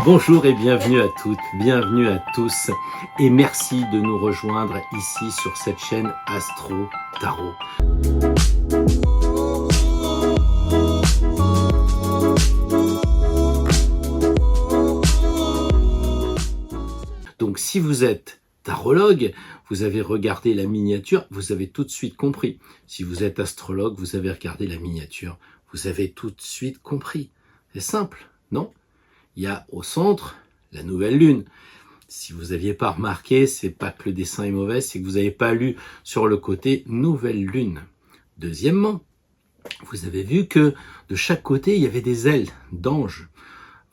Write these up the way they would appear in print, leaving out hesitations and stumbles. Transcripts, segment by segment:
Bonjour et bienvenue à toutes, bienvenue à tous et merci de nous rejoindre ici sur cette chaîne Astro Tarot. Donc si vous êtes tarologue, vous avez regardé la miniature, vous avez tout de suite compris. Si vous êtes astrologue, vous avez regardé la miniature, vous avez tout de suite compris. C'est simple, non ? Il y a au centre la nouvelle lune. Si vous n'aviez pas remarqué, c'est pas que le dessin est mauvais, c'est que vous n'avez pas lu sur le côté nouvelle lune. Deuxièmement, vous avez vu que de chaque côté, il y avait des ailes d'anges.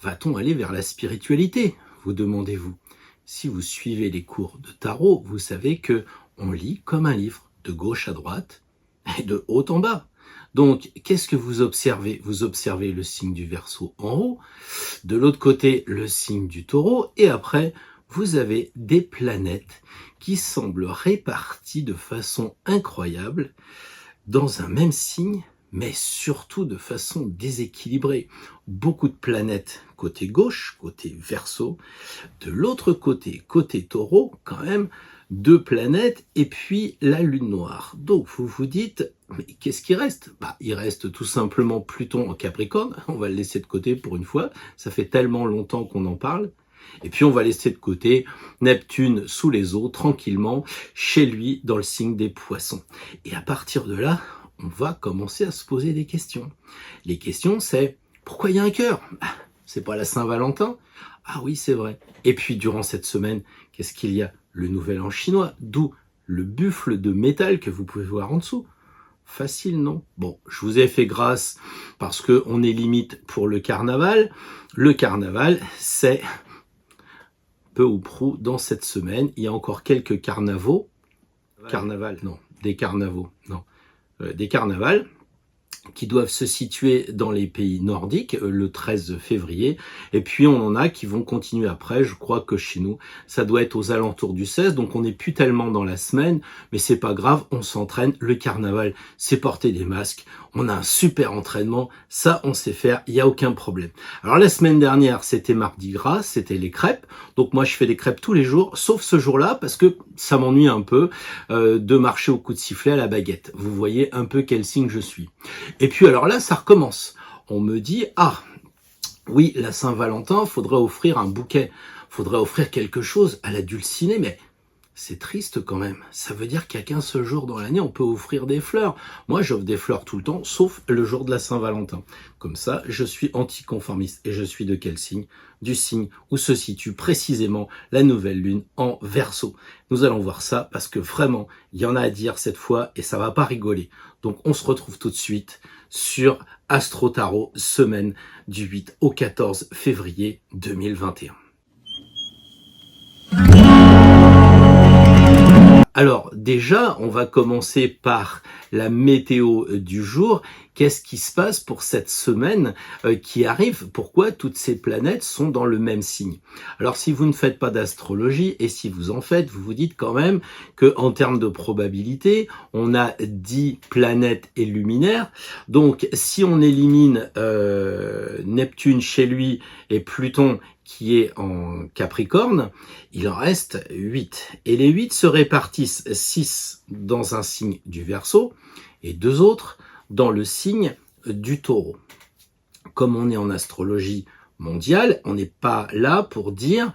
Va-t-on aller vers la spiritualité, vous demandez-vous? Si vous suivez les cours de tarot, vous savez que on lit comme un livre, de gauche à droite et de haut en bas. Donc, qu'est-ce que vous observez? Vous observez le signe du Verseau en haut, de l'autre côté, le signe du Taureau, et après, vous avez des planètes qui semblent réparties de façon incroyable dans un même signe, mais surtout de façon déséquilibrée. Beaucoup de planètes côté gauche, côté Verseau, de l'autre côté, côté Taureau, quand même, 2 planètes et puis la lune noire. Donc vous vous dites, mais qu'est-ce qui reste? Il reste tout simplement Pluton en Capricorne, on va le laisser de côté pour une fois, ça fait tellement longtemps qu'on en parle. Et puis on va laisser de côté Neptune sous les eaux, tranquillement, chez lui, dans le signe des Poissons. Et à partir de là, on va commencer à se poser des questions. Les questions, c'est, pourquoi il y a un cœur? C'est pas la Saint-Valentin? Ah oui, c'est vrai. Et puis durant cette semaine, qu'est-ce qu'il y a? Le nouvel an chinois, d'où le buffle de métal que vous pouvez voir en dessous. Facile, non? Bon, je vous ai fait grâce parce que on est limite pour le carnaval. Le carnaval, c'est peu ou prou dans cette semaine. Il y a encore quelques carnavaux. Carnaval, non. Des carnavaux, non. Des carnavals qui doivent se situer dans les pays nordiques le 13 février. Et puis on en a qui vont continuer après. Je crois que chez nous, ça doit être aux alentours du 16. Donc on n'est plus tellement dans la semaine, mais c'est pas grave, on s'entraîne. Le carnaval, c'est porter des masques. On a un super entraînement. Ça, on sait faire. Il n'y a aucun problème. Alors la semaine dernière, c'était Mardi Gras, c'était les crêpes. Donc moi, je fais des crêpes tous les jours, sauf ce jour-là, parce que ça m'ennuie un peu de marcher au coup de sifflet à la baguette. Vous voyez un peu quel signe je suis. Et puis alors là, ça recommence. On me dit, ah, oui, la Saint-Valentin, faudrait offrir un bouquet, faudrait offrir quelque chose à la Dulcinée, mais c'est triste quand même. Ça veut dire qu'il n'y a qu'un seul jour dans l'année, on peut offrir des fleurs. Moi, j'offre des fleurs tout le temps, sauf le jour de la Saint-Valentin. Comme ça, je suis anticonformiste. Et je suis de quel signe? Du signe où se situe précisément la nouvelle lune en Verseau. Nous allons voir ça parce que vraiment, il y en a à dire cette fois et ça va pas rigoler. Donc, on se retrouve tout de suite sur Astro Tarot, semaine du 8 au 14 février 2021. Alors déjà, on va commencer par la météo du jour. Qu'est-ce qui se passe pour cette semaine qui arrive? Pourquoi toutes ces planètes sont dans le même signe? Alors si vous ne faites pas d'astrologie et si vous en faites, vous vous dites quand même que en termes de probabilité, on a 10 planètes et luminaires. Donc si on élimine Neptune chez lui et Pluton qui est en Capricorne, il en reste 8. Et les 8 se répartissent 6 dans un signe du Verseau et 2 autres dans le signe du Taureau. Comme on est en astrologie mondiale, on n'est pas là pour dire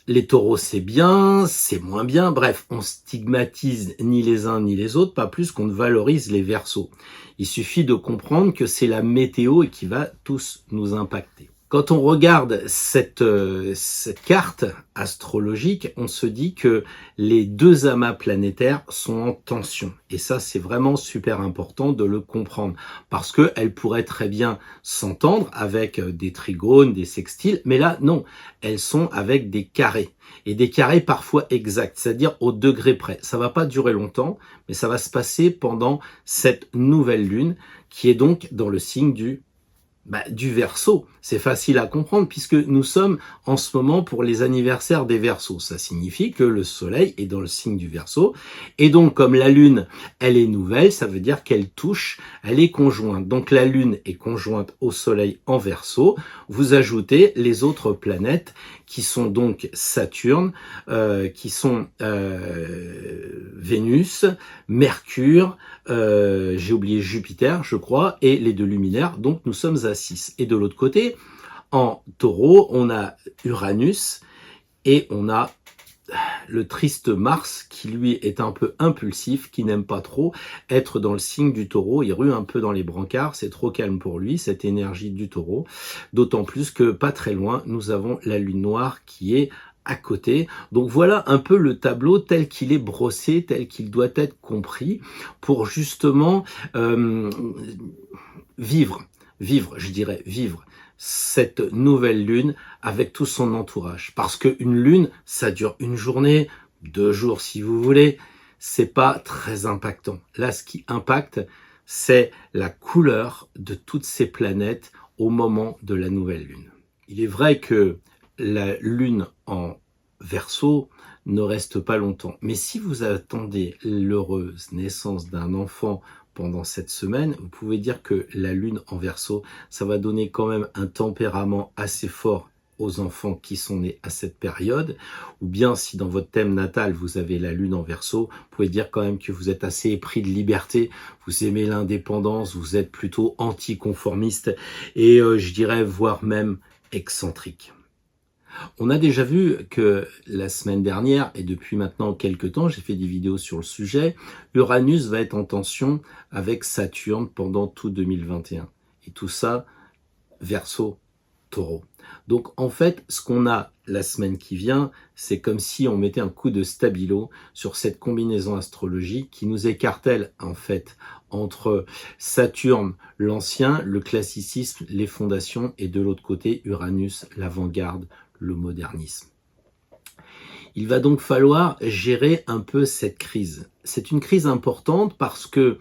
les taureaux c'est bien, c'est moins bien. Bref, on stigmatise ni les uns ni les autres, pas plus qu'on ne valorise les Verseaux. Il suffit de comprendre que c'est la météo et qui va tous nous impacter. Quand on regarde cette carte astrologique, on se dit que les 2 amas planétaires sont en tension. Et ça, c'est vraiment super important de le comprendre. Parce qu'elles pourraient très bien s'entendre avec des trigones, des sextiles. Mais là, non. Elles sont avec des carrés. Et des carrés parfois exacts, c'est-à-dire au degré près. Ça va pas durer longtemps, mais ça va se passer pendant cette nouvelle lune, qui est donc dans le signe du Du Verseau. C'est facile à comprendre puisque nous sommes en ce moment pour les anniversaires des Verseaux. Ça signifie que le soleil est dans le signe du Verseau. Et donc, comme la lune, elle est nouvelle, ça veut dire qu'elle touche, elle est conjointe. Donc, la lune est conjointe au soleil en Verseau. Vous ajoutez les autres planètes qui sont donc Saturne, qui sont Vénus, Mercure, j'ai oublié Jupiter, je crois, et les deux luminaires. Donc, nous sommes à 6. Et de l'autre côté, en Taureau, on a Uranus et on a le triste Mars qui lui est un peu impulsif, qui n'aime pas trop être dans le signe du Taureau. Il rue un peu dans les brancards, c'est trop calme pour lui, cette énergie du Taureau. D'autant plus que pas très loin, nous avons la lune noire qui est à côté. Donc voilà un peu le tableau tel qu'il est brossé, tel qu'il doit être compris pour justement vivre, cette nouvelle lune avec tout son entourage. Parce qu'une lune, ça dure une journée, 2 jours si vous voulez, c'est pas très impactant. Là, ce qui impacte, c'est la couleur de toutes ces planètes au moment de la nouvelle lune. Il est vrai que la lune en Verseau ne reste pas longtemps. Mais si vous attendez l'heureuse naissance d'un enfant pendant cette semaine, vous pouvez dire que la lune en Verseau, ça va donner quand même un tempérament assez fort aux enfants qui sont nés à cette période, ou bien si dans votre thème natal vous avez la lune en Verseau, vous pouvez dire quand même que vous êtes assez épris de liberté, vous aimez l'indépendance, vous êtes plutôt anticonformiste et je dirais voire même excentrique. On a déjà vu que la semaine dernière, et depuis maintenant quelques temps, j'ai fait des vidéos sur le sujet, Uranus va être en tension avec Saturne pendant tout 2021. Et tout ça, Verseau, Taureau. Donc en fait, ce qu'on a la semaine qui vient, c'est comme si on mettait un coup de stabilo sur cette combinaison astrologique qui nous écartèle en fait entre Saturne, l'ancien, le classicisme, les fondations, et de l'autre côté, Uranus, l'avant-garde, le modernisme. Il va donc falloir gérer un peu cette crise. C'est une crise importante parce que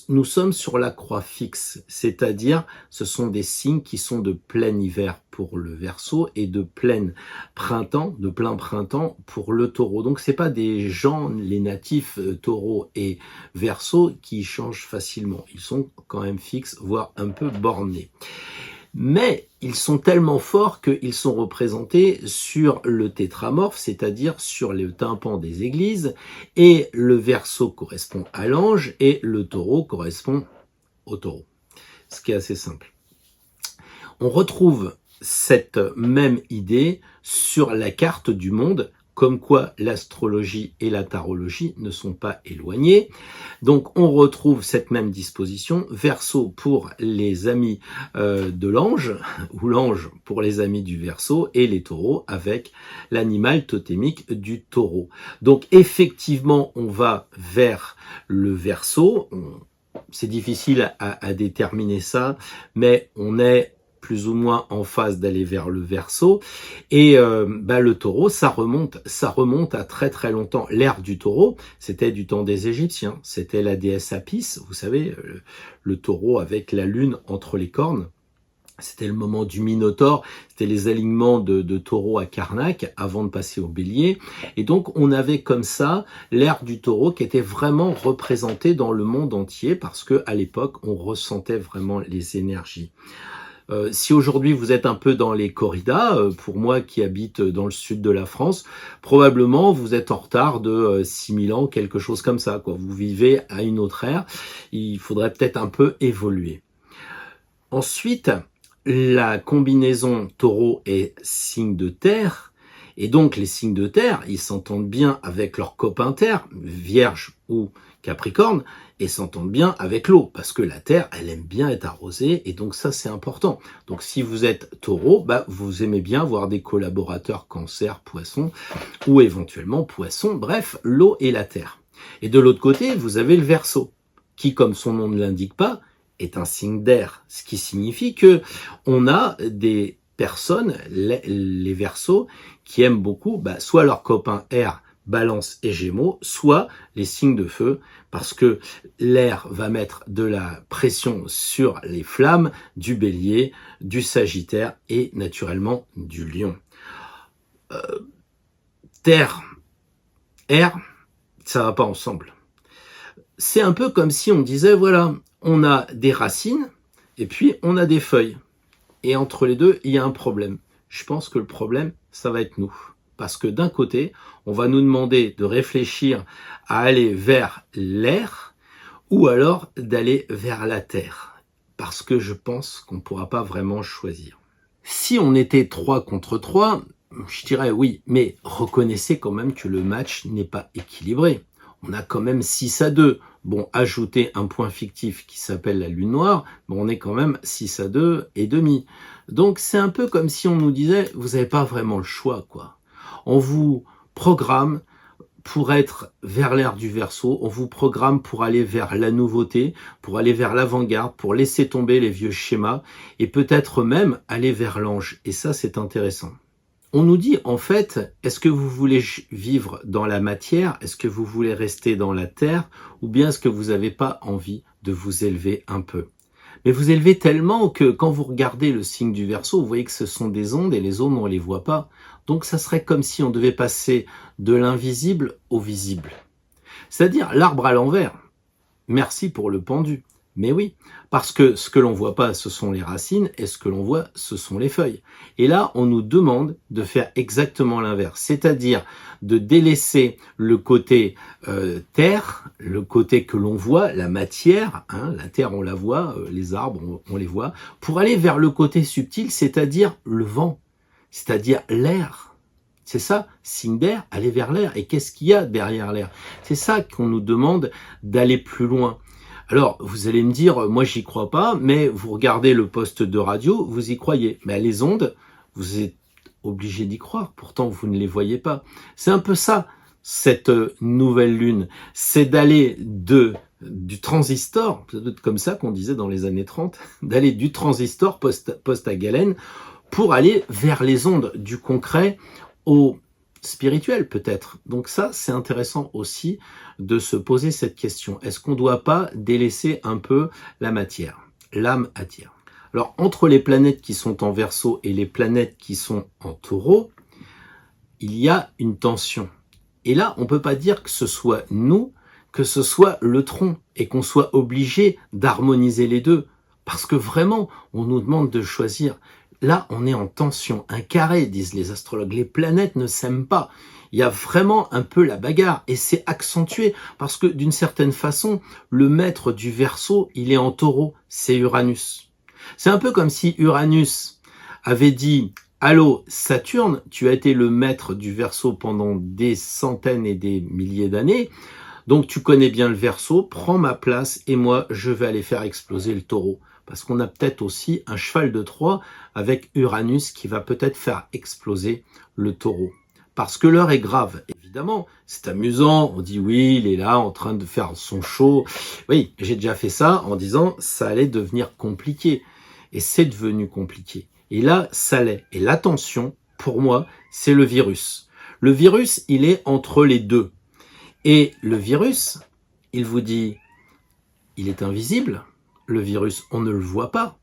nous sommes sur la croix fixe, c'est-à-dire ce sont des signes qui sont de plein hiver pour le Verseau et de plein printemps pour le Taureau. Donc c'est pas des gens, les natifs Taureau et Verseau, qui changent facilement. Ils sont quand même fixes, voire un peu bornés. Mais ils sont tellement forts qu'ils sont représentés sur le tétramorphe, c'est-à-dire sur le tympan des églises, et le Verseau correspond à l'ange et le Taureau correspond au Taureau. Ce qui est assez simple. On retrouve cette même idée sur la carte du monde, comme quoi l'astrologie et la tarologie ne sont pas éloignées. Donc on retrouve cette même disposition, Verseau pour les amis de l'ange, ou l'ange pour les amis du Verseau, et les taureaux avec l'animal totémique du taureau. Donc effectivement, on va vers le Verseau. C'est difficile à déterminer ça, mais on est plus ou moins en phase d'aller vers le Verseau, et le Taureau, ça remonte à très très longtemps. L'ère du Taureau, c'était du temps des Égyptiens, c'était la déesse Apis, vous savez, le Taureau avec la lune entre les cornes. C'était le moment du Minotaure, c'était les alignements de taureau à Karnak avant de passer au bélier. Et donc on avait comme ça l'ère du taureau qui était vraiment représentée dans le monde entier parce que à l'époque on ressentait vraiment les énergies. Si aujourd'hui vous êtes un peu dans les corridas, pour moi qui habite dans le sud de la France, probablement vous êtes en retard de 6000 ans, quelque chose comme ça, quoi. Vous vivez à une autre ère, il faudrait peut-être un peu évoluer. Ensuite, la combinaison taureau et signe de terre, et donc les signes de terre, ils s'entendent bien avec leurs copains terre, Vierge ou Capricorne, et s'entendent bien avec l'eau, parce que la terre, elle aime bien être arrosée, et donc ça c'est important. Donc si vous êtes taureau, vous aimez bien voir des collaborateurs cancer, poisson, ou éventuellement poisson, bref, l'eau et la terre. Et de l'autre côté, vous avez le Verseau, qui, comme son nom ne l'indique pas, est un signe d'air, ce qui signifie que on a des personnes, les Verseaux, qui aiment beaucoup soit leur copain air, Balance et Gémeaux, soit les signes de feu, parce que l'air va mettre de la pression sur les flammes du Bélier, du Sagittaire et naturellement du Lion. Terre, air, ça va pas ensemble. C'est un peu comme si on disait, voilà, on a des racines et puis on a des feuilles. Et entre les deux, il y a un problème. Je pense que le problème, ça va être nous. Parce que d'un côté, on va nous demander de réfléchir à aller vers l'air ou alors d'aller vers la terre. Parce que je pense qu'on ne pourra pas vraiment choisir. Si on était 3 contre 3, je dirais oui, mais reconnaissez quand même que le match n'est pas équilibré. On a quand même 6-2. Bon, ajoutez un point fictif qui s'appelle la lune noire, mais on est quand même 6-2 et demi. Donc c'est un peu comme si on nous disait, vous n'avez pas vraiment le choix, quoi. On vous programme pour être vers l'ère du Verseau, on vous programme pour aller vers la nouveauté, pour aller vers l'avant-garde, pour laisser tomber les vieux schémas, et peut-être même aller vers l'ange. Et ça, c'est intéressant. On nous dit, en fait, est-ce que vous voulez vivre dans la matière? Est-ce que vous voulez rester dans la terre? Ou bien est-ce que vous n'avez pas envie de vous élever un peu? Mais vous élevez tellement que quand vous regardez le signe du Verseau, vous voyez que ce sont des ondes et les ondes, on ne les voit pas. Donc ça serait comme si on devait passer de l'invisible au visible. C'est-à-dire l'arbre à l'envers. Merci pour le pendu. Mais oui, parce que ce que l'on voit pas, ce sont les racines, et ce que l'on voit, ce sont les feuilles. Et là, on nous demande de faire exactement l'inverse, c'est-à-dire de délaisser le côté terre, le côté que l'on voit, la matière, hein, la terre on la voit, les arbres on les voit, pour aller vers le côté subtil, c'est-à-dire le vent, c'est-à-dire l'air. C'est ça, signe d'air, aller vers l'air. Et qu'est-ce qu'il y a derrière l'air? C'est ça qu'on nous demande d'aller plus loin. Alors, vous allez me dire, moi j'y crois pas, mais vous regardez le poste de radio, vous y croyez. Mais les ondes, vous êtes obligé d'y croire, pourtant vous ne les voyez pas. C'est un peu ça, cette nouvelle lune. C'est d'aller du transistor, c'est comme ça qu'on disait dans les années 30, d'aller du transistor poste à galène pour aller vers les ondes, du concret au spirituel peut-être. Donc ça, c'est intéressant aussi de se poser cette question. Est-ce qu'on ne doit pas délaisser un peu la matière? L'âme attire. Alors, entre les planètes qui sont en Verseau et les planètes qui sont en Taureau, il y a une tension. Et là, on ne peut pas dire que ce soit nous, que ce soit le tronc, et qu'on soit obligé d'harmoniser les deux. Parce que vraiment, on nous demande de choisir. Là, on est en tension, un carré, disent les astrologues. Les planètes ne s'aiment pas. Il y a vraiment un peu la bagarre et c'est accentué parce que d'une certaine façon, le maître du Verseau, il est en Taureau, c'est Uranus. C'est un peu comme si Uranus avait dit « Allô, Saturne, tu as été le maître du Verseau pendant des centaines et des milliers d'années, donc tu connais bien le Verseau, prends ma place et moi, je vais aller faire exploser le Taureau. » Parce qu'on a peut-être aussi un cheval de Troie avec Uranus qui va peut-être faire exploser le Taureau. Parce que l'heure est grave, évidemment. C'est amusant, on dit oui, il est là en train de faire son show. Oui, j'ai déjà fait ça en disant ça allait devenir compliqué. Et c'est devenu compliqué. Et là, ça l'est. Et l'attention, pour moi, c'est le virus. Le virus, il est entre les deux. Et le virus, il vous dit, il est invisible. Le virus, on ne le voit pas.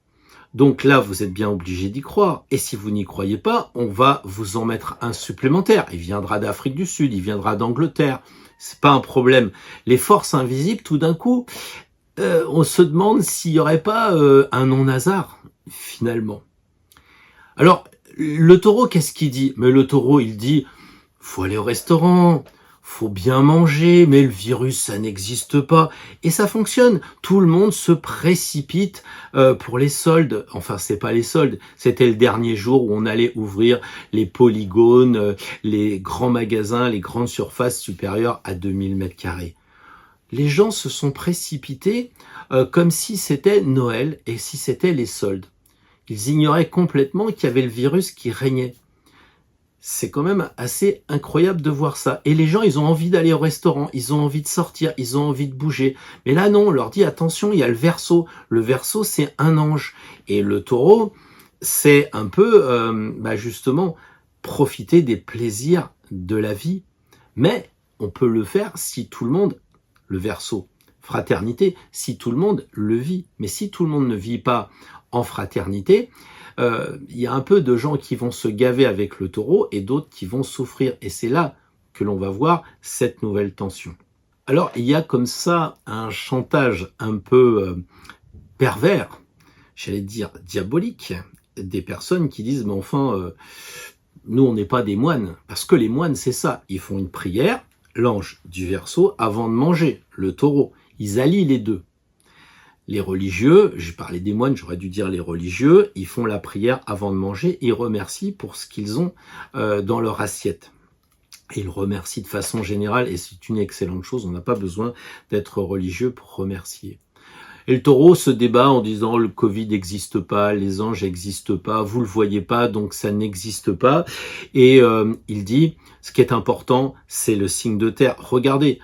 Donc là, vous êtes bien obligé d'y croire. Et si vous n'y croyez pas, on va vous en mettre un supplémentaire. Il viendra d'Afrique du Sud, il viendra d'Angleterre. C'est pas un problème. Les forces invisibles, tout d'un coup, on se demande s'il n'y aurait pas un non-hasard, finalement. Alors, le Taureau, qu'est-ce qu'il dit? Mais le Taureau, il dit, faut aller au restaurant, faut bien manger, mais le virus, ça n'existe pas. Et ça fonctionne. Tout le monde se précipite pour les soldes. Enfin, c'est pas les soldes. C'était le dernier jour où on allait ouvrir les polygones, les grands magasins, les grandes surfaces supérieures à 2000 mètres carrés. Les gens se sont précipités comme si c'était Noël et si c'était les soldes. Ils ignoraient complètement qu'il y avait le virus qui régnait. C'est quand même assez incroyable de voir ça. Et les gens, ils ont envie d'aller au restaurant, ils ont envie de sortir, ils ont envie de bouger. Mais là, non, on leur dit, attention, il y a le Verseau. Le Verseau, c'est un ange. Et le Taureau, c'est un peu, justement, profiter des plaisirs de la vie. Mais on peut le faire si tout le monde, le Verseau, fraternité, si tout le monde le vit. Mais si tout le monde ne vit pas en fraternité, il y a un peu de gens qui vont se gaver avec le Taureau et d'autres qui vont souffrir. Et c'est là que l'on va voir cette nouvelle tension. Alors, il y a comme ça un chantage un peu pervers, j'allais dire diabolique, des personnes qui disent, mais enfin, nous, on n'est pas des moines. Parce que les moines, c'est ça. Ils font une prière, l'ange du Verseau, avant de manger, le Taureau. Ils allient les deux. Les religieux, j'ai parlé des moines, j'aurais dû dire les religieux, ils font la prière avant de manger et ils remercient pour ce qu'ils ont dans leur assiette. Et ils remercient de façon générale, et c'est une excellente chose, on n'a pas besoin d'être religieux pour remercier. Et le Taureau se débat en disant le Covid n'existe pas, les anges n'existent pas, vous le voyez pas, donc ça n'existe pas. Et il dit, ce qui est important, c'est le signe de terre. Regardez,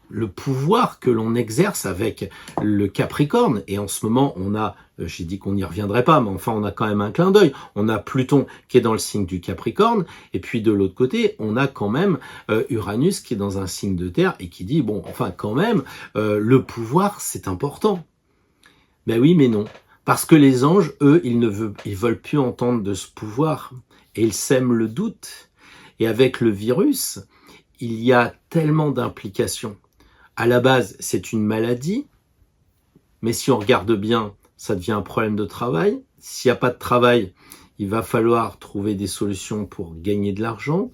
le pouvoir que l'on exerce avec le Capricorne, et en ce moment on a, j'ai dit qu'on n'y reviendrait pas, mais enfin on a quand même un clin d'œil, on a Pluton qui est dans le signe du Capricorne, et puis de l'autre côté on a quand même Uranus qui est dans un signe de terre, et qui dit, bon, enfin quand même, le pouvoir c'est important. Ben oui, mais non, parce que les anges, eux, ils veulent plus entendre de ce pouvoir, et ils sèment le doute, et avec le virus, il y a tellement d'implications. À la base, c'est une maladie, mais si on regarde bien, ça devient un problème de travail. S'il n'y a pas de travail, il va falloir trouver des solutions pour gagner de l'argent.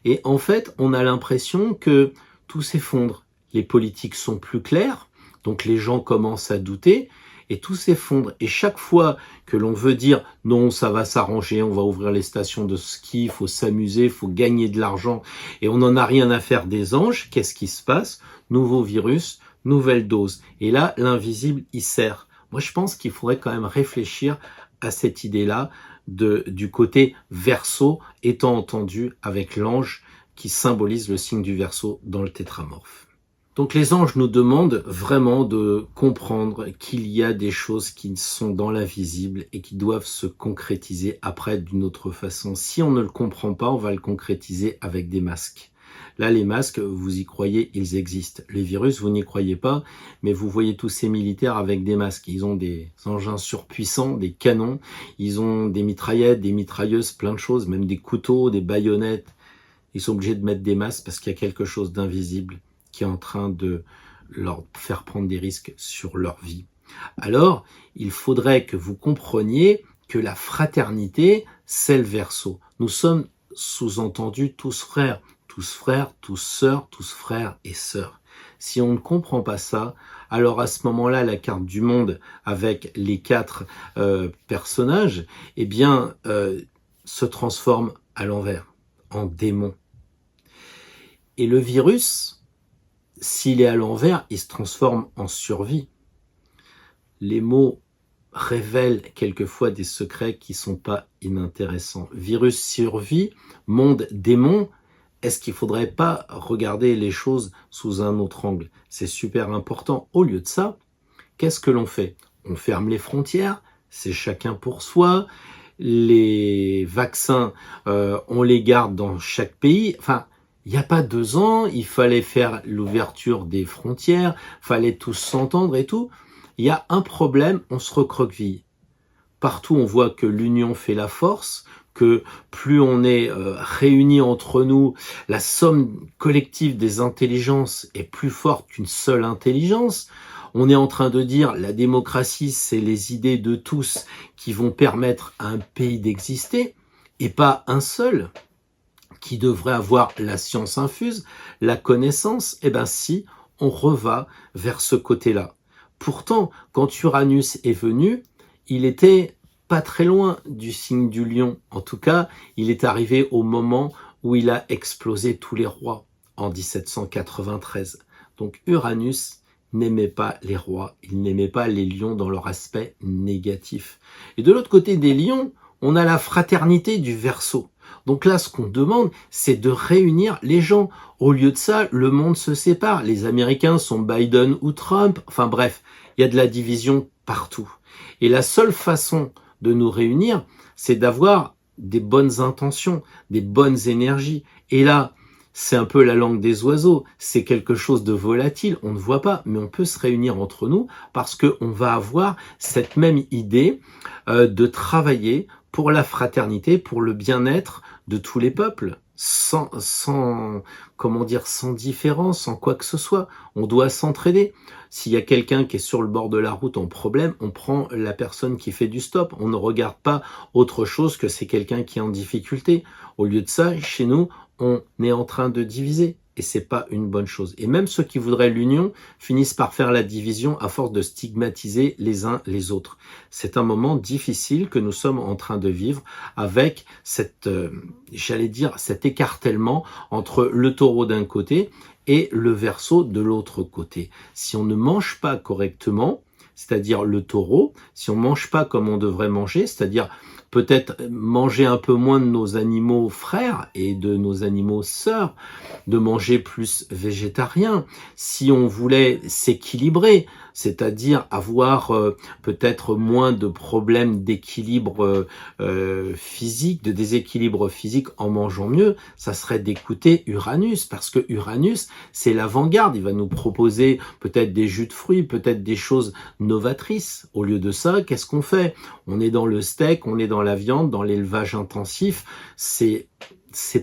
Et en fait, on a l'impression que tout s'effondre. Les politiques sont plus claires, donc les gens commencent à douter, et tout s'effondre. Et chaque fois que l'on veut dire « non, ça va s'arranger, on va ouvrir les stations de ski, il faut s'amuser, il faut gagner de l'argent, et on n'en a rien à faire des anges », qu'est-ce qui se passe? Nouveau virus, nouvelle dose. Et là, l'invisible, il sert. Moi, je pense qu'il faudrait quand même réfléchir à cette idée-là du côté Verseau, étant entendu avec l'ange qui symbolise le signe du Verseau dans le tétramorphe. Donc les anges nous demandent vraiment de comprendre qu'il y a des choses qui sont dans l'invisible et qui doivent se concrétiser après d'une autre façon. Si on ne le comprend pas, on va le concrétiser avec des masques. Là, les masques, vous y croyez, ils existent. Les virus, vous n'y croyez pas, mais vous voyez tous ces militaires avec des masques. Ils ont des engins surpuissants, des canons, ils ont des mitraillettes, des mitrailleuses, plein de choses, même des couteaux, des baïonnettes. Ils sont obligés de mettre des masques parce qu'il y a quelque chose d'invisible qui est en train de leur faire prendre des risques sur leur vie. Alors, il faudrait que vous compreniez que la fraternité, c'est le Verseau. Nous sommes sous-entendus tous frères, tous sœurs, tous frères et sœurs. Si on ne comprend pas ça, alors à ce moment-là, la carte du monde avec les 4 personnages, eh bien, se transforme à l'envers, en démon. Et le virus, s'il est à l'envers, il se transforme en survie. Les mots révèlent quelquefois des secrets qui ne sont pas inintéressants. Virus, survie, monde, démon. Est-ce qu'il ne faudrait pas regarder les choses sous un autre angle? C'est super important. Au lieu de ça, qu'est-ce que l'on fait? On ferme les frontières, c'est chacun pour soi. Les vaccins, on les garde dans chaque pays. Enfin, il n'y a pas 2 ans, il fallait faire l'ouverture des frontières, fallait tous s'entendre et tout. Il y a un problème, on se recroqueville. Partout, on voit que l'union fait la force, que plus on est réunis entre nous, la somme collective des intelligences est plus forte qu'une seule intelligence. On est en train de dire la démocratie, c'est les idées de tous qui vont permettre à un pays d'exister, et pas un seul qui devrait avoir la science infuse, la connaissance. Eh bien si, on reva vers ce côté-là. Pourtant, quand Uranus est venu, il était pas très loin du signe du lion. En tout cas, il est arrivé au moment où il a explosé tous les rois, en 1793. Donc Uranus n'aimait pas les rois, il n'aimait pas les lions dans leur aspect négatif. Et de l'autre côté des lions, on a la fraternité du Verseau. Donc là, ce qu'on demande, c'est de réunir les gens. Au lieu de ça, le monde se sépare. Les Américains sont Biden ou Trump. Enfin bref, il y a de la division partout. Et la seule façon de nous réunir, c'est d'avoir des bonnes intentions, des bonnes énergies. Et là, c'est un peu la langue des oiseaux, c'est quelque chose de volatile, on ne voit pas, mais on peut se réunir entre nous parce qu'on va avoir cette même idée de travailler pour la fraternité, pour le bien-être de tous les peuples, comment dire, sans différence, sans quoi que ce soit. On doit s'entraider. S'il y a quelqu'un qui est sur le bord de la route en problème, on prend la personne qui fait du stop. On ne regarde pas autre chose que c'est quelqu'un qui est en difficulté. Au lieu de ça, chez nous, on est en train de diviser. Et c'est pas une bonne chose. Et même ceux qui voudraient l'union finissent par faire la division à force de stigmatiser les uns les autres. C'est un moment difficile que nous sommes en train de vivre avec j'allais dire, cet écartèlement entre le taureau d'un côté et le Verseau de l'autre côté. Si on ne mange pas correctement, c'est-à-dire le taureau, si on mange pas comme on devrait manger, c'est-à-dire peut-être manger un peu moins de nos animaux frères et de nos animaux sœurs, de manger plus végétarien, si on voulait s'équilibrer, c'est-à-dire avoir peut-être moins de problèmes d'équilibre physique, de déséquilibre physique en mangeant mieux, ça serait d'écouter Uranus, parce que Uranus, c'est l'avant-garde, il va nous proposer peut-être des jus de fruits, peut-être des choses novatrices. Au lieu de ça, qu'est-ce qu'on fait? On est dans le steak, on est dans la viande, dans l'élevage intensif, c'est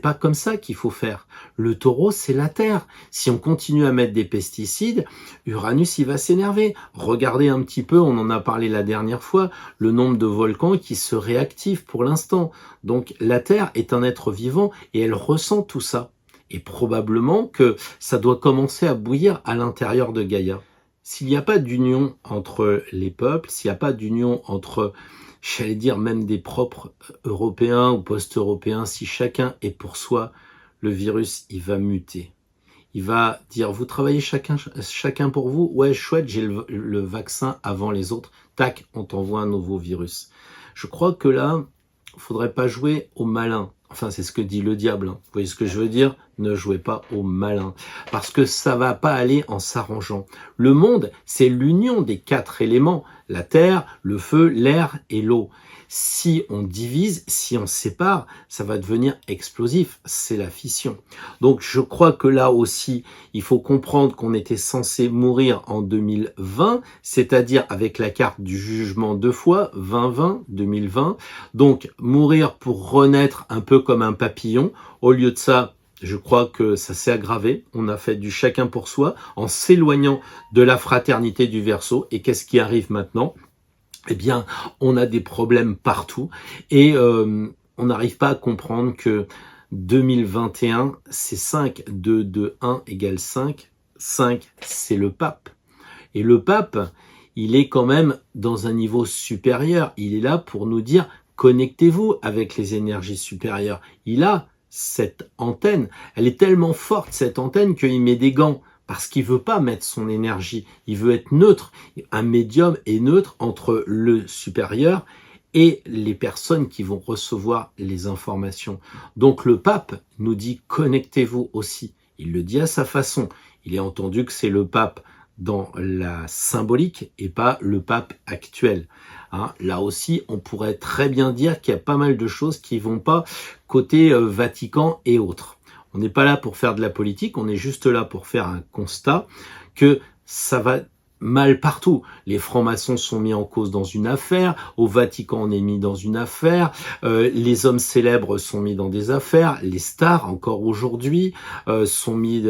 pas comme ça qu'il faut faire. Le taureau, c'est la terre. Si on continue à mettre des pesticides, Uranus, il va s'énerver. Regardez un petit peu, on en a parlé la dernière fois, le nombre de volcans qui se réactivent pour l'instant. Donc la terre est un être vivant et elle ressent tout ça. Et probablement que ça doit commencer à bouillir à l'intérieur de Gaïa. S'il n'y a pas d'union entre les peuples, s'il n'y a pas d'union entre, j'allais dire même des propres Européens ou post-européens, si chacun est pour soi, le virus, il va muter. Il va dire, vous travaillez chacun pour vous? Ouais, chouette, j'ai le vaccin avant les autres. Tac, on t'envoie un nouveau virus. Je crois que là, il ne faudrait pas jouer au malin. Enfin, c'est ce que dit le diable. Vous voyez ce que je veux dire? Ne jouez pas au malin. Parce que ça va pas aller en s'arrangeant. Le monde, c'est l'union des 4 éléments. La terre, le feu, l'air et l'eau. Si on divise, si on sépare, ça va devenir explosif. C'est la fission. Donc, je crois que là aussi, il faut comprendre qu'on était censé mourir en 2020, c'est-à-dire avec la carte du jugement 2 fois, 2020, 2020. Donc, mourir pour renaître un peu comme un papillon. Au lieu de ça, je crois que ça s'est aggravé. On a fait du chacun pour soi en s'éloignant de la fraternité du Verseau. Et qu'est-ce qui arrive maintenant? Eh bien, on a des problèmes partout et on n'arrive pas à comprendre que 2021, c'est 5, 2, 2, 1 égale 5. 5, c'est le pape. Et le pape, il est quand même dans un niveau supérieur. Il est là pour nous dire, connectez-vous avec les énergies supérieures. Il a cette antenne. Elle est tellement forte, cette antenne, qu'il met des gants. Parce qu'il veut pas mettre son énergie, il veut être neutre. Un médium est neutre entre le supérieur et les personnes qui vont recevoir les informations. Donc le pape nous dit connectez-vous aussi. Il le dit à sa façon. Il est entendu que c'est le pape dans la symbolique et pas le pape actuel. Hein, là aussi, on pourrait très bien dire qu'il y a pas mal de choses qui vont pas côté Vatican et autres. On n'est pas là pour faire de la politique, on est juste là pour faire un constat que ça va mal partout. Les francs-maçons sont mis en cause dans une affaire, au Vatican on est mis dans une affaire, les hommes célèbres sont mis dans des affaires, les stars encore aujourd'hui sont mis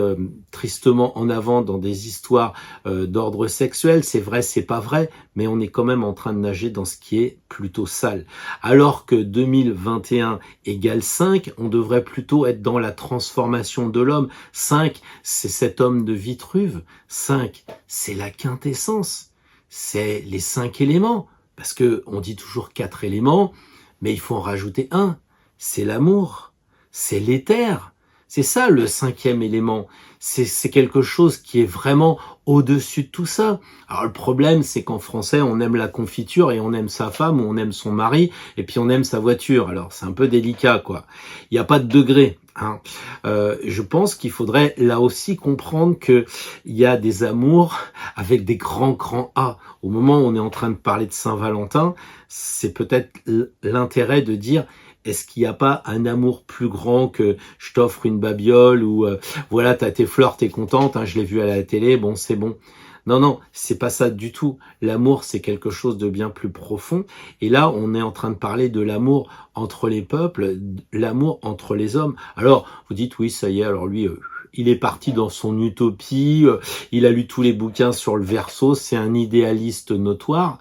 tristement en avant dans des histoires d'ordre sexuel. C'est vrai, c'est pas vrai, mais on est quand même en train de nager dans ce qui est plutôt sale. Alors que 2021 égale 5, on devrait plutôt être dans la transformation de l'homme. 5, c'est cet homme de Vitruve. 5, c'est la quintessence. C'est les 5 éléments. Parce que on dit toujours 4 éléments, mais il faut en rajouter un. C'est l'amour. C'est l'éther. C'est ça le 5e élément. C'est quelque chose qui est vraiment au-dessus de tout ça. Alors le problème, c'est qu'en français, on aime la confiture et on aime sa femme ou on aime son mari et puis on aime sa voiture. Alors c'est un peu délicat, quoi. Il n'y a pas de degré. hein. Je pense qu'il faudrait là aussi comprendre qu'il y a des amours avec des grands A. Au moment où on est en train de parler de Saint-Valentin, c'est peut-être l'intérêt de dire est-ce qu'il n'y a pas un amour plus grand que je t'offre une babiole ou voilà, t'as tes fleurs, t'es contente, hein, je l'ai vu à la télé, bon, c'est bon. Non, non, c'est pas ça du tout. L'amour, c'est quelque chose de bien plus profond. Et là, on est en train de parler de l'amour entre les peuples, l'amour entre les hommes. Alors, vous dites, oui, ça y est, alors lui, il est parti dans son utopie, il a lu tous les bouquins sur le Verseau, c'est un idéaliste notoire.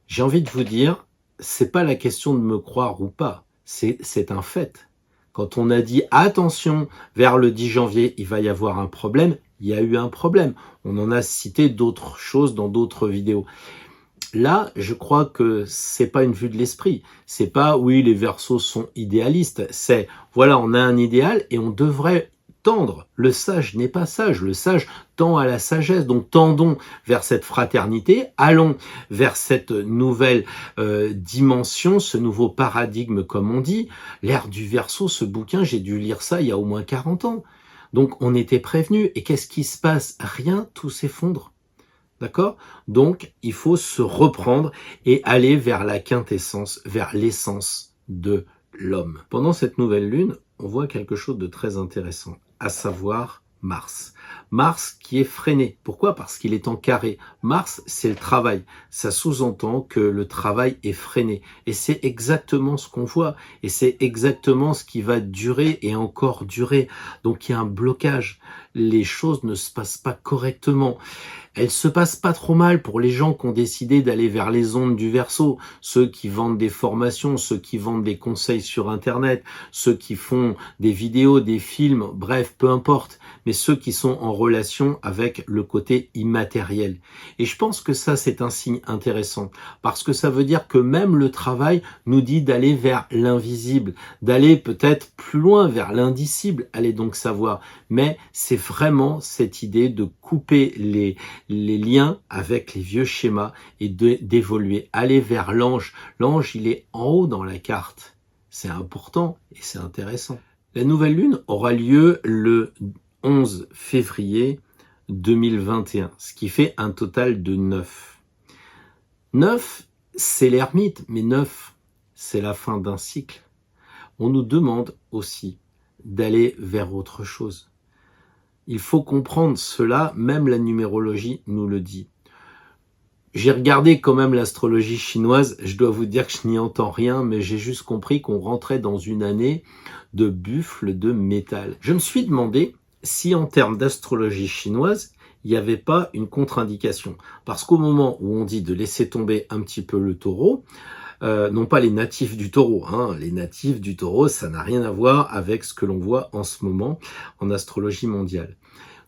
J'ai envie de vous dire, c'est pas la question de me croire ou pas, c'est un fait. Quand on a dit attention, vers le 10 janvier, il va y avoir un problème, il y a eu un problème. On en a cité d'autres choses dans d'autres vidéos. Là, je crois que c'est pas une vue de l'esprit. C'est pas, oui, les Verseaux sont idéalistes. C'est, voilà, on a un idéal et on devrait tendre. Le sage n'est pas sage. Le sage tend à la sagesse. Donc, tendons vers cette fraternité. Allons vers cette nouvelle dimension, ce nouveau paradigme, comme on dit. L'ère du Verseau, ce bouquin, j'ai dû lire ça il y a au moins 40 ans. Donc, on était prévenus. Et qu'est-ce qui se passe? Rien, tout s'effondre. D'accord? Donc, il faut se reprendre et aller vers la quintessence, vers l'essence de l'homme. Pendant cette nouvelle lune, on voit quelque chose de très intéressant, à savoir Mars. Mars qui est freiné. Pourquoi? Parce qu'il est en carré. Mars, c'est le travail. Ça sous-entend que le travail est freiné. Et c'est exactement ce qu'on voit. Et c'est exactement ce qui va durer et encore durer. Donc, il y a un blocage. Les choses ne se passent pas correctement. Elle se passe pas trop mal pour les gens qui ont décidé d'aller vers les ondes du Verseau, ceux qui vendent des formations, ceux qui vendent des conseils sur Internet, ceux qui font des vidéos, des films, bref, peu importe, mais ceux qui sont en relation avec le côté immatériel. Et je pense que ça, c'est un signe intéressant, parce que ça veut dire que même le travail nous dit d'aller vers l'invisible, d'aller peut-être plus loin vers l'indicible, allez donc savoir. Mais c'est vraiment cette idée de couper les liens avec les vieux schémas et d'évoluer, aller vers l'ange. L'ange, il est en haut dans la carte. C'est important et c'est intéressant. La nouvelle lune aura lieu le 11 février 2021, ce qui fait un total de 9. 9, c'est l'ermite, mais 9, c'est la fin d'un cycle. On nous demande aussi d'aller vers autre chose. Il faut comprendre cela, même la numérologie nous le dit. J'ai regardé quand même l'astrologie chinoise, je dois vous dire que je n'y entends rien, mais j'ai juste compris qu'on rentrait dans une année de buffle de métal. Je me suis demandé si en termes d'astrologie chinoise, il n'y avait pas une contre-indication. Parce qu'au moment où on dit de laisser tomber un petit peu le taureau, non pas les natifs du taureau, hein, les natifs du taureau, ça n'a rien à voir avec ce que l'on voit en ce moment en astrologie mondiale.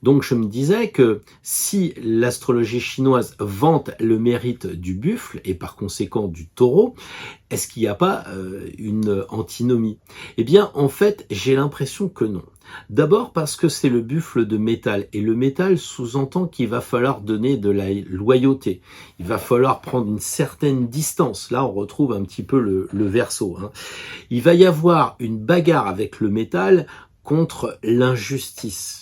Donc je me disais que si l'astrologie chinoise vante le mérite du buffle et par conséquent du taureau, est-ce qu'il n'y a pas une antinomie? Eh bien en fait j'ai l'impression que non. D'abord parce que c'est le buffle de métal et le métal sous-entend qu'il va falloir donner de la loyauté. Il va falloir prendre une certaine distance. Là on retrouve un petit peu le Verseau, hein. Il va y avoir une bagarre avec le métal contre l'injustice.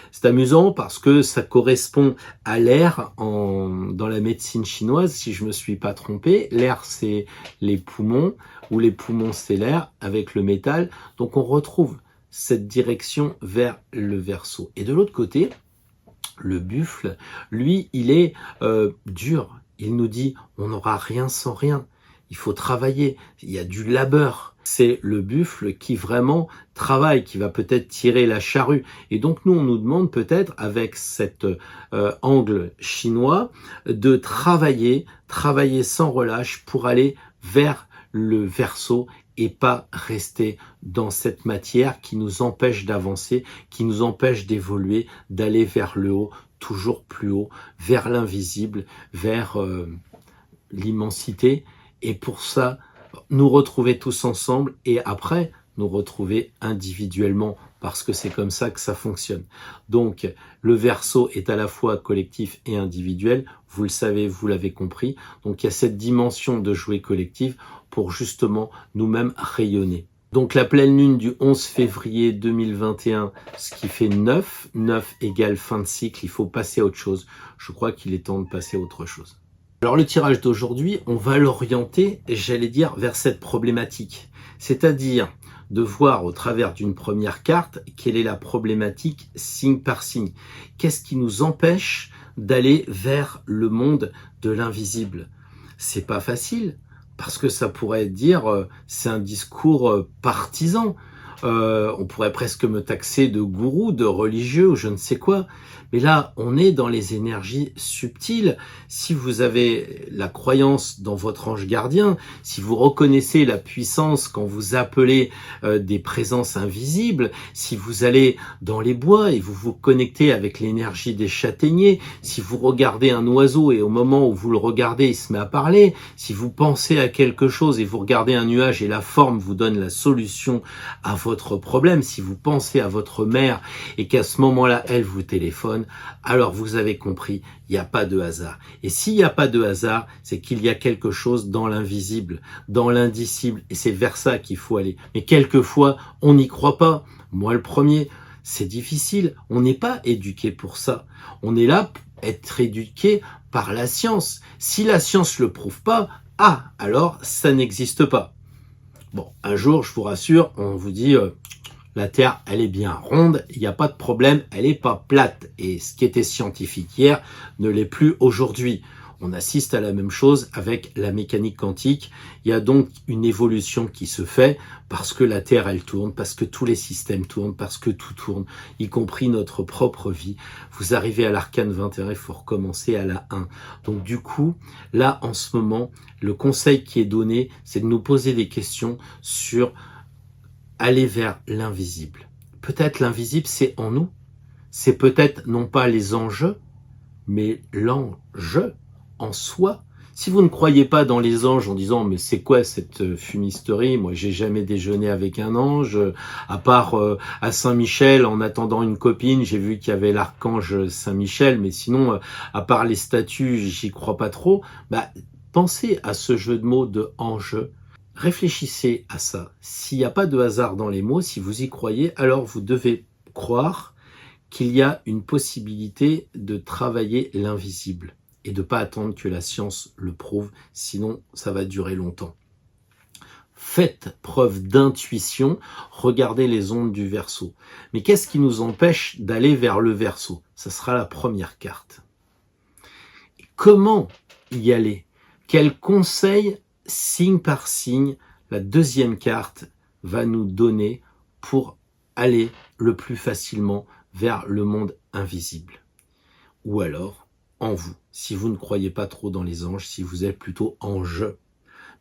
C'est amusant parce que ça correspond à l'air dans la médecine chinoise, si je me suis pas trompé. L'air, c'est les poumons, ou les poumons, c'est l'air, avec le métal. Donc on retrouve cette direction vers le Verseau. Et de l'autre côté, le buffle, lui, il est dur. Il nous dit, on n'aura rien sans rien. Il faut travailler, il y a du labeur. C'est le buffle qui vraiment travaille, qui va peut-être tirer la charrue. Et donc nous, on nous demande peut-être, avec cet angle chinois, de travailler sans relâche pour aller vers le Verseau et pas rester dans cette matière qui nous empêche d'avancer, qui nous empêche d'évoluer, d'aller vers le haut, toujours plus haut, vers l'invisible, vers l'immensité. Et pour ça, nous retrouver tous ensemble et après, nous retrouver individuellement parce que c'est comme ça que ça fonctionne. Donc, le Verseau est à la fois collectif et individuel. Vous le savez, vous l'avez compris. Donc, il y a cette dimension de jouer collectif pour justement nous-mêmes rayonner. Donc la pleine lune du 11 février 2021, ce qui fait 9, 9 égale fin de cycle, il faut passer à autre chose. Je crois qu'il est temps de passer à autre chose. Alors le tirage d'aujourd'hui, on va l'orienter, j'allais dire, vers cette problématique. C'est-à-dire de voir au travers d'une première carte quelle est la problématique signe par signe. Qu'est-ce qui nous empêche d'aller vers le monde de l'invisible? C'est pas facile. Parce que ça pourrait dire, c'est un discours partisan. On pourrait presque me taxer de gourou, de religieux ou je ne sais quoi. Mais là, on est dans les énergies subtiles. Si vous avez la croyance dans votre ange gardien, si vous reconnaissez la puissance quand vous appelez des présences invisibles, si vous allez dans les bois et vous vous connectez avec l'énergie des châtaigniers, si vous regardez un oiseau et au moment où vous le regardez, il se met à parler, si vous pensez à quelque chose et vous regardez un nuage et la forme vous donne la solution à votre problème, si vous pensez à votre mère et qu'à ce moment-là, elle vous téléphone, alors vous avez compris, il n'y a pas de hasard. Et s'il n'y a pas de hasard, c'est qu'il y a quelque chose dans l'invisible, dans l'indicible, et c'est vers ça qu'il faut aller. Mais quelquefois, on n'y croit pas. Moi, le premier, c'est difficile. On n'est pas éduqué pour ça. On est là pour être éduqué par la science. Si la science le prouve pas, alors ça n'existe pas. Bon, un jour, je vous rassure, on vous dit la Terre, elle est bien ronde, il n'y a pas de problème, elle n'est pas plate. Et ce qui était scientifique hier ne l'est plus aujourd'hui. On assiste à la même chose avec la mécanique quantique. Il y a donc une évolution qui se fait parce que la Terre, elle tourne, parce que tous les systèmes tournent, parce que tout tourne, y compris notre propre vie. Vous arrivez à l'arcane 21, il faut recommencer à la 1. Donc du coup, là, en ce moment, le conseil qui est donné, c'est de nous poser des questions sur aller vers l'invisible. Peut-être l'invisible, c'est en nous. C'est peut-être non pas les enjeux, mais l'enjeu en soi. Si vous ne croyez pas dans les anges en disant mais c'est quoi cette fumisterie, moi j'ai jamais déjeuné avec un ange, à part à Saint-Michel en attendant une copine, j'ai vu qu'il y avait l'archange Saint-Michel, mais sinon à part les statues, j'y crois pas trop. Pensez à ce jeu de mots de enjeu. Réfléchissez à ça. S'il n'y a pas de hasard dans les mots, si vous y croyez, alors vous devez croire qu'il y a une possibilité de travailler l'invisible et de ne pas attendre que la science le prouve, sinon ça va durer longtemps. Faites preuve d'intuition, regardez les ondes du Verseau. Mais qu'est-ce qui nous empêche d'aller vers le Verseau? Ça sera la première carte. Et comment y aller? Quel conseil, signe par signe, la deuxième carte va nous donner pour aller le plus facilement vers le monde invisible? Ou alors, en vous, si vous ne croyez pas trop dans les anges, si vous êtes plutôt en jeu.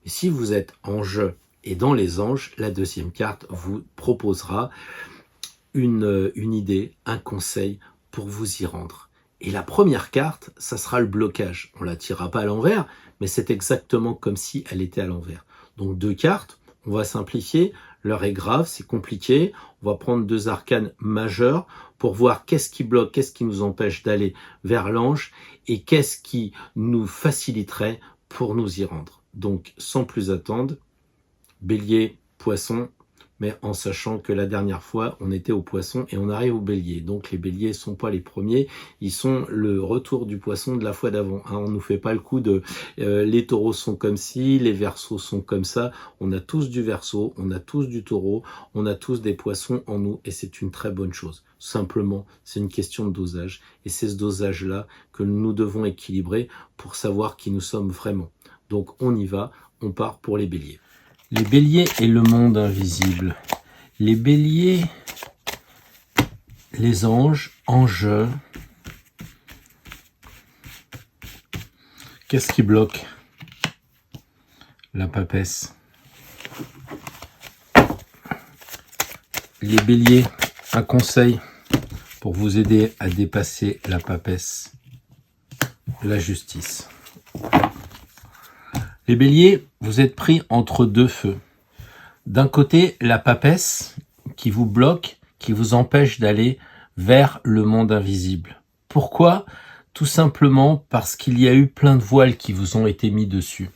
Mais si vous êtes en jeu et dans les anges, la deuxième carte vous proposera une idée, un conseil pour vous y rendre. Et la première carte, ça sera le blocage. On la tirera pas à l'envers, mais c'est exactement comme si elle était à l'envers. Donc deux cartes, on va simplifier. L'heure est grave, c'est compliqué. On va prendre deux arcanes majeurs pour voir qu'est-ce qui bloque, qu'est-ce qui nous empêche d'aller vers l'ange et qu'est-ce qui nous faciliterait pour nous y rendre. Donc, sans plus attendre, Bélier, Poisson, mais en sachant que la dernière fois, on était au Poisson et on arrive au Bélier. Donc, les Béliers ne sont pas les premiers, ils sont le retour du Poisson de la fois d'avant. On ne nous fait pas le coup de les Taureaux sont comme ci, les Verseaux sont comme ça. On a tous du Verseau, on a tous du Taureau, on a tous des Poissons en nous et c'est une très bonne chose. Simplement, c'est une question de dosage et c'est ce dosage-là que nous devons équilibrer pour savoir qui nous sommes vraiment. Donc, on y va, on part pour les Béliers. Les Béliers et le monde invisible. Les Béliers, les anges, en jeu. Qu'est-ce qui bloque? La papesse. Les Béliers, un conseil pour vous aider à dépasser la papesse. La justice. Les Béliers, vous êtes pris entre deux feux. D'un côté, la papesse qui vous bloque, qui vous empêche d'aller vers le monde invisible. Pourquoi? Tout simplement parce qu'il y a eu plein de voiles qui vous ont été mis dessus.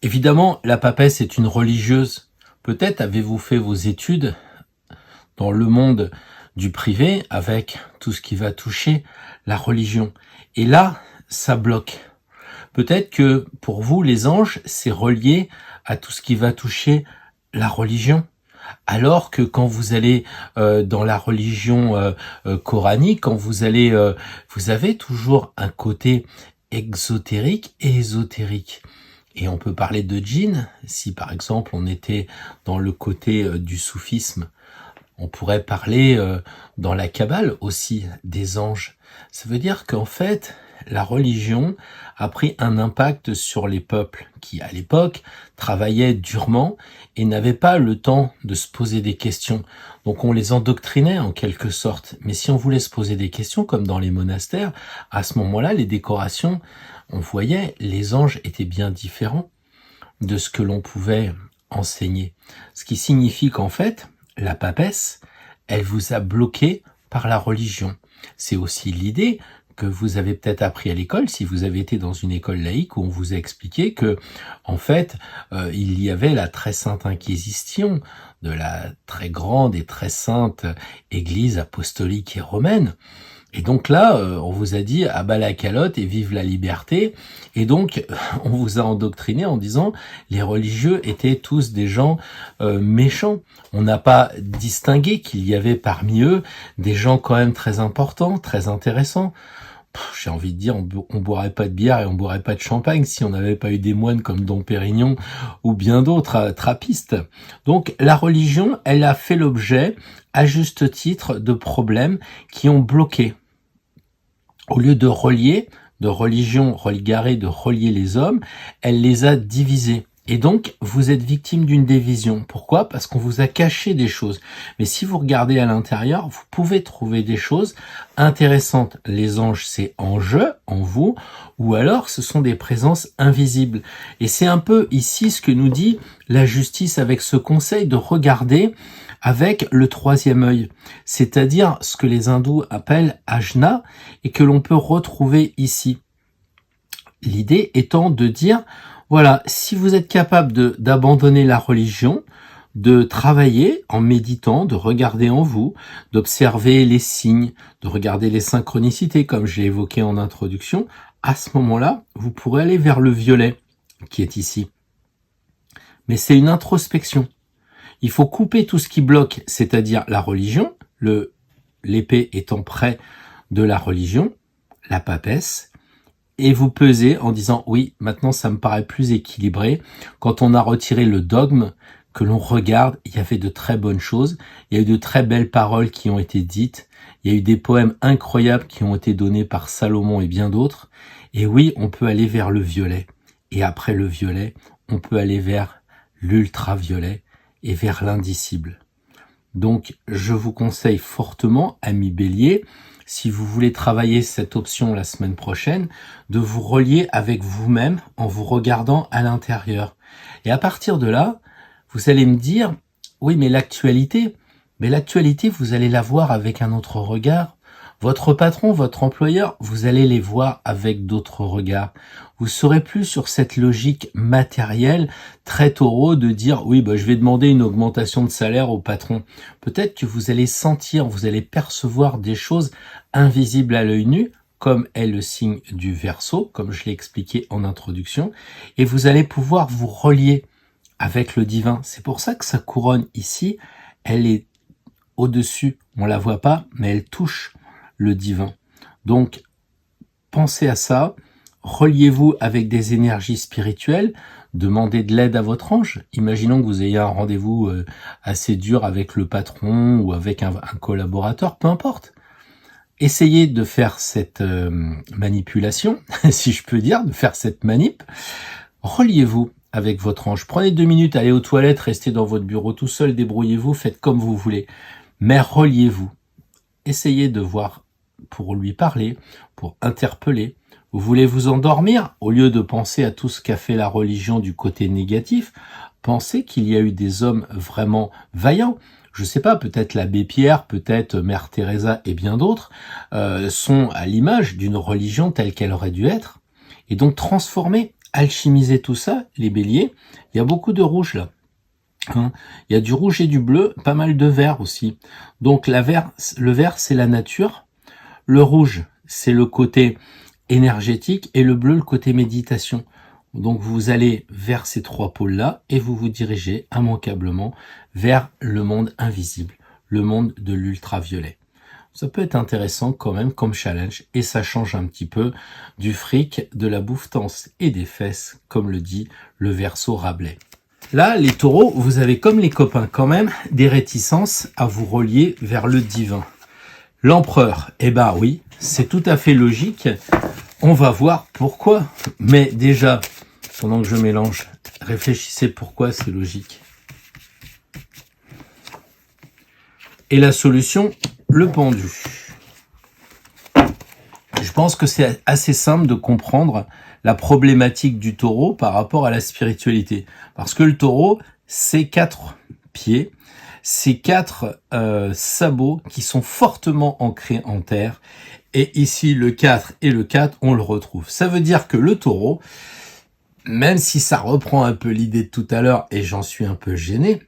Évidemment, la papesse est une religieuse. Peut-être avez-vous fait vos études dans le monde du privé avec tout ce qui va toucher la religion. Et là, ça bloque. Peut-être que pour vous, les anges, c'est relié à tout ce qui va toucher la religion. Alors que quand vous allez dans la religion coranique, quand vous allez, vous avez toujours un côté exotérique et ésotérique. Et on peut parler de djinn, si par exemple on était dans le côté du soufisme. On pourrait parler dans la Kabbale aussi des anges. Ça veut dire qu'en fait, la religion a pris un impact sur les peuples qui, à l'époque, travaillaient durement et n'avaient pas le temps de se poser des questions. Donc on les endoctrinait en quelque sorte. Mais si on voulait se poser des questions, comme dans les monastères, à ce moment-là, les décorations, on voyait, les anges étaient bien différents de ce que l'on pouvait enseigner. Ce qui signifie qu'en fait, la papesse, elle vous a bloqué par la religion. C'est aussi l'idée que vous avez peut-être appris à l'école, si vous avez été dans une école laïque où on vous a expliqué que, en fait, il y avait la très sainte Inquisition de la très grande et très sainte Église apostolique et romaine. Et donc là, on vous a dit, ah bah la calotte et vive la liberté. Et donc, on vous a endoctriné en disant, les religieux étaient tous des gens méchants. On n'a pas distingué qu'il y avait parmi eux des gens quand même très importants, très intéressants. J'ai envie de dire, on boirait pas de bière et on boirait pas de champagne si on n'avait pas eu des moines comme Dom Pérignon ou bien d'autres trappistes. Donc la religion, elle a fait l'objet, à juste titre, de problèmes qui ont bloqué. Au lieu de relier, de religion religarée, de relier les hommes, elle les a divisés. Et donc, vous êtes victime d'une division. Pourquoi? Parce qu'on vous a caché des choses. Mais si vous regardez à l'intérieur, vous pouvez trouver des choses intéressantes. Les anges, c'est en jeu, en vous, ou alors ce sont des présences invisibles. Et c'est un peu ici ce que nous dit la justice avec ce conseil de regarder avec le troisième œil, c'est-à-dire ce que les hindous appellent ajna et que l'on peut retrouver ici. L'idée étant de dire, voilà, si vous êtes capable d'abandonner la religion, de travailler en méditant, de regarder en vous, d'observer les signes, de regarder les synchronicités comme j'ai évoqué en introduction, à ce moment-là, vous pourrez aller vers le violet qui est ici. Mais c'est une introspection. Il faut couper tout ce qui bloque, c'est-à-dire la religion, l'épée étant près de la religion, la papesse, et vous pesez en disant oui, maintenant ça me paraît plus équilibré. Quand on a retiré le dogme, que l'on regarde, il y avait de très bonnes choses, il y a eu de très belles paroles qui ont été dites, il y a eu des poèmes incroyables qui ont été donnés par Salomon et bien d'autres, et oui, on peut aller vers le violet, et après le violet, on peut aller vers l'ultraviolet et vers l'indicible. Donc, je vous conseille fortement, amis Bélier, si vous voulez travailler cette option la semaine prochaine, de vous relier avec vous-même en vous regardant à l'intérieur. Et à partir de là, vous allez me dire, oui, mais l'actualité, vous allez la voir avec un autre regard. Votre patron, votre employeur, vous allez les voir avec d'autres regards. Vous serez plus sur cette logique matérielle très taureau de dire oui, je vais demander une augmentation de salaire au patron. Peut-être que vous allez sentir, vous allez percevoir des choses invisibles à l'œil nu, comme est le signe du Verseau, comme je l'ai expliqué en introduction, et vous allez pouvoir vous relier avec le divin. C'est pour ça que sa couronne ici, elle est au-dessus. On la voit pas, mais elle touche le divin. Donc, pensez à ça, reliez-vous avec des énergies spirituelles, demandez de l'aide à votre ange. Imaginons que vous ayez un rendez-vous assez dur avec le patron ou avec un collaborateur, peu importe. Essayez de faire cette manipulation, si je peux dire, de faire cette manip. Reliez-vous avec votre ange. Prenez 2 minutes, allez aux toilettes, restez dans votre bureau tout seul, débrouillez-vous, faites comme vous voulez. Mais reliez-vous. Essayez de voir pour lui parler, pour interpeller. Vous voulez vous endormir? Au lieu de penser à tout ce qu'a fait la religion du côté négatif, pensez qu'il y a eu des hommes vraiment vaillants. Je sais pas, peut-être l'abbé Pierre, peut-être Mère Teresa et bien d'autres sont à l'image d'une religion telle qu'elle aurait dû être. Et donc transformez. alchimiser tout ça, les béliers, il y a beaucoup de rouge là. Hein. Il y a du rouge et du bleu, pas mal de vert aussi. Donc le vert, c'est la nature. Le rouge, c'est le côté énergétique et le bleu, le côté méditation. Donc vous allez vers ces trois pôles-là et vous vous dirigez immanquablement vers le monde invisible, le monde de l'ultraviolet. Ça peut être intéressant quand même comme challenge et ça change un petit peu du fric, de la bouffetance et des fesses, comme le dit le Verseau Rabelais. Là, les taureaux, vous avez comme les copains quand même des réticences à vous relier vers le divin. L'empereur, eh ben oui, c'est tout à fait logique. On va voir pourquoi. Mais déjà, pendant que je mélange, réfléchissez pourquoi c'est logique. Et la solution, le pendu. Je pense que c'est assez simple de comprendre la problématique du taureau par rapport à la spiritualité. Parce que le taureau, c'est 4 pieds, c'est 4 sabots qui sont fortement ancrés en terre. Et ici, le 4 et le 4, on le retrouve. Ça veut dire que le taureau, même si ça reprend un peu l'idée de tout à l'heure, et j'en suis un peu gêné,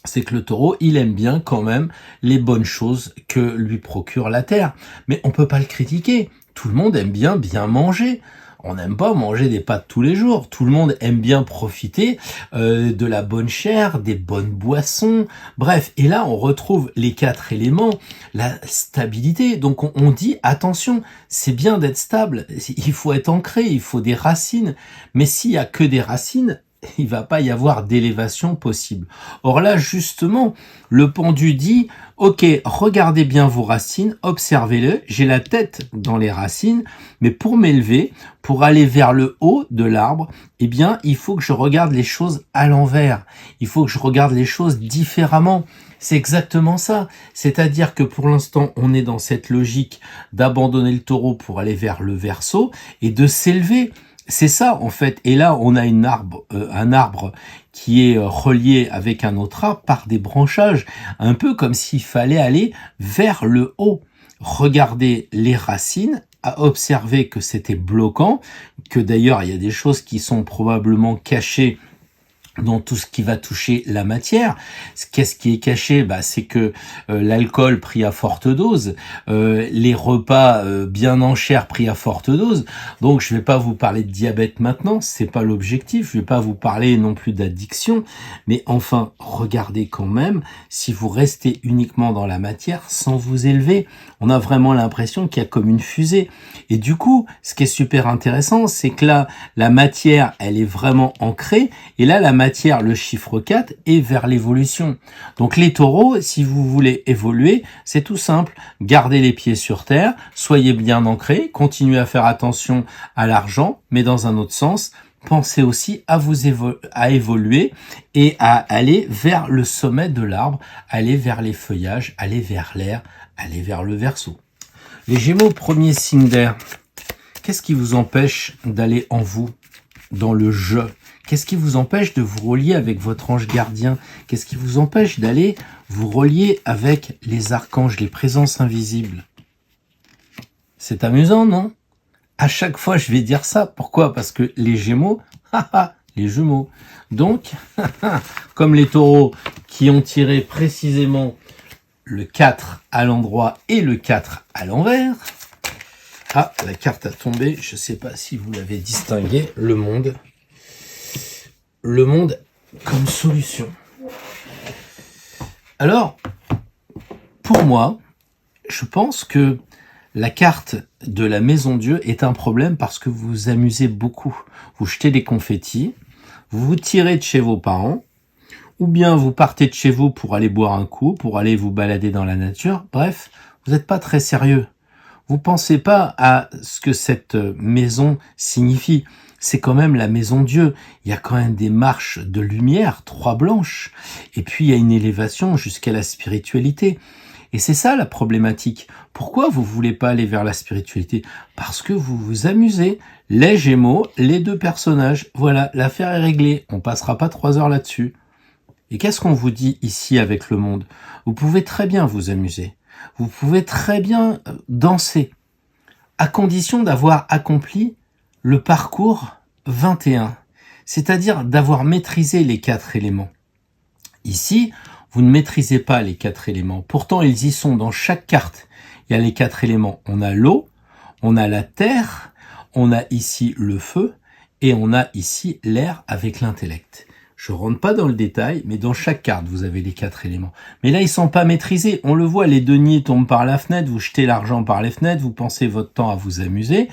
c'est que le taureau, il aime bien quand même les bonnes choses que lui procure la terre. Mais on peut pas le critiquer. Tout le monde aime bien manger. On n'aime pas manger des pâtes tous les jours. Tout le monde aime bien profiter de la bonne chair, des bonnes boissons. Bref, et là, on retrouve les 4 éléments, la stabilité. Donc, on dit, attention, c'est bien d'être stable. Il faut être ancré, il faut des racines. Mais s'il y a que des racines, il va pas y avoir d'élévation possible. Or là, justement, le pendu dit, ok, regardez bien vos racines, observez-le, j'ai la tête dans les racines, mais pour m'élever, pour aller vers le haut de l'arbre, eh bien, il faut que je regarde les choses à l'envers. Il faut que je regarde les choses différemment. C'est exactement ça. C'est-à-dire que pour l'instant, on est dans cette logique d'abandonner le taureau pour aller vers le Verseau et de s'élever. C'est ça en fait. Et là, on a un arbre qui est relié avec un autre arbre par des branchages, un peu comme s'il fallait aller vers le haut. Regardez les racines, à observer que c'était bloquant, que d'ailleurs il y a des choses qui sont probablement cachées dans tout ce qui va toucher la matière. Qu'est-ce qui est caché? C'est que l'alcool pris à forte dose, les repas bien en chair pris à forte dose. Donc je vais pas vous parler de diabète maintenant, c'est pas l'objectif. Je vais pas vous parler non plus d'addiction, mais enfin regardez quand même. Si vous restez uniquement dans la matière sans vous élever, on a vraiment l'impression qu'il y a comme une fusée. Et du coup, ce qui est super intéressant, c'est que là, la matière, elle est vraiment ancrée. Et là, la matière, le chiffre 4, est vers l'évolution. Donc les taureaux, si vous voulez évoluer, c'est tout simple. Gardez les pieds sur terre, soyez bien ancrés, continuez à faire attention à l'argent, mais dans un autre sens, pensez aussi à évoluer et à aller vers le sommet de l'arbre, aller vers les feuillages, aller vers l'air, aller vers le Verseau. Les Gémeaux, premier signe d'air, qu'est-ce qui vous empêche d'aller en vous, dans le je? Qu'est-ce qui vous empêche de vous relier avec votre ange gardien? Qu'est-ce qui vous empêche d'aller vous relier avec les archanges, les présences invisibles? C'est amusant, non? À chaque fois, je vais dire ça. Pourquoi? Parce que les Gémeaux, les jumeaux. Donc, comme les taureaux qui ont tiré précisément le 4 à l'endroit et le 4 à l'envers. Ah, la carte a tombé. Je ne sais pas si vous l'avez distingué. Le monde. Le monde comme solution. Alors, pour moi, je pense que la carte de la Maison Dieu est un problème parce que vous vous amusez beaucoup. Vous jetez des confettis, vous vous tirez de chez vos parents, ou bien vous partez de chez vous pour aller boire un coup, pour aller vous balader dans la nature. Bref, vous n'êtes pas très sérieux. Vous pensez pas à ce que cette maison signifie. C'est quand même la maison Dieu. Il y a quand même des marches de lumière, 3 blanches. Et puis il y a une élévation jusqu'à la spiritualité. Et c'est ça la problématique. Pourquoi vous voulez pas aller vers la spiritualité? Parce que vous vous amusez. Les Gémeaux, les 2 personnages. Voilà, l'affaire est réglée. On passera pas 3 heures là-dessus. Et qu'est-ce qu'on vous dit ici avec le monde? Vous pouvez très bien vous amuser. Vous pouvez très bien danser, à condition d'avoir accompli le parcours 21, c'est-à-dire d'avoir maîtrisé les 4 éléments. Ici, vous ne maîtrisez pas les 4 éléments. Pourtant, ils y sont dans chaque carte. Il y a les 4 éléments. On a l'eau, on a la terre, on a ici le feu et on a ici l'air avec l'intellect. Je rentre pas dans le détail, mais dans chaque carte, vous avez les 4 éléments. Mais là, ils sont pas maîtrisés. On le voit, les deniers tombent par la fenêtre, vous jetez l'argent par les fenêtres, vous pensez votre temps à vous amuser.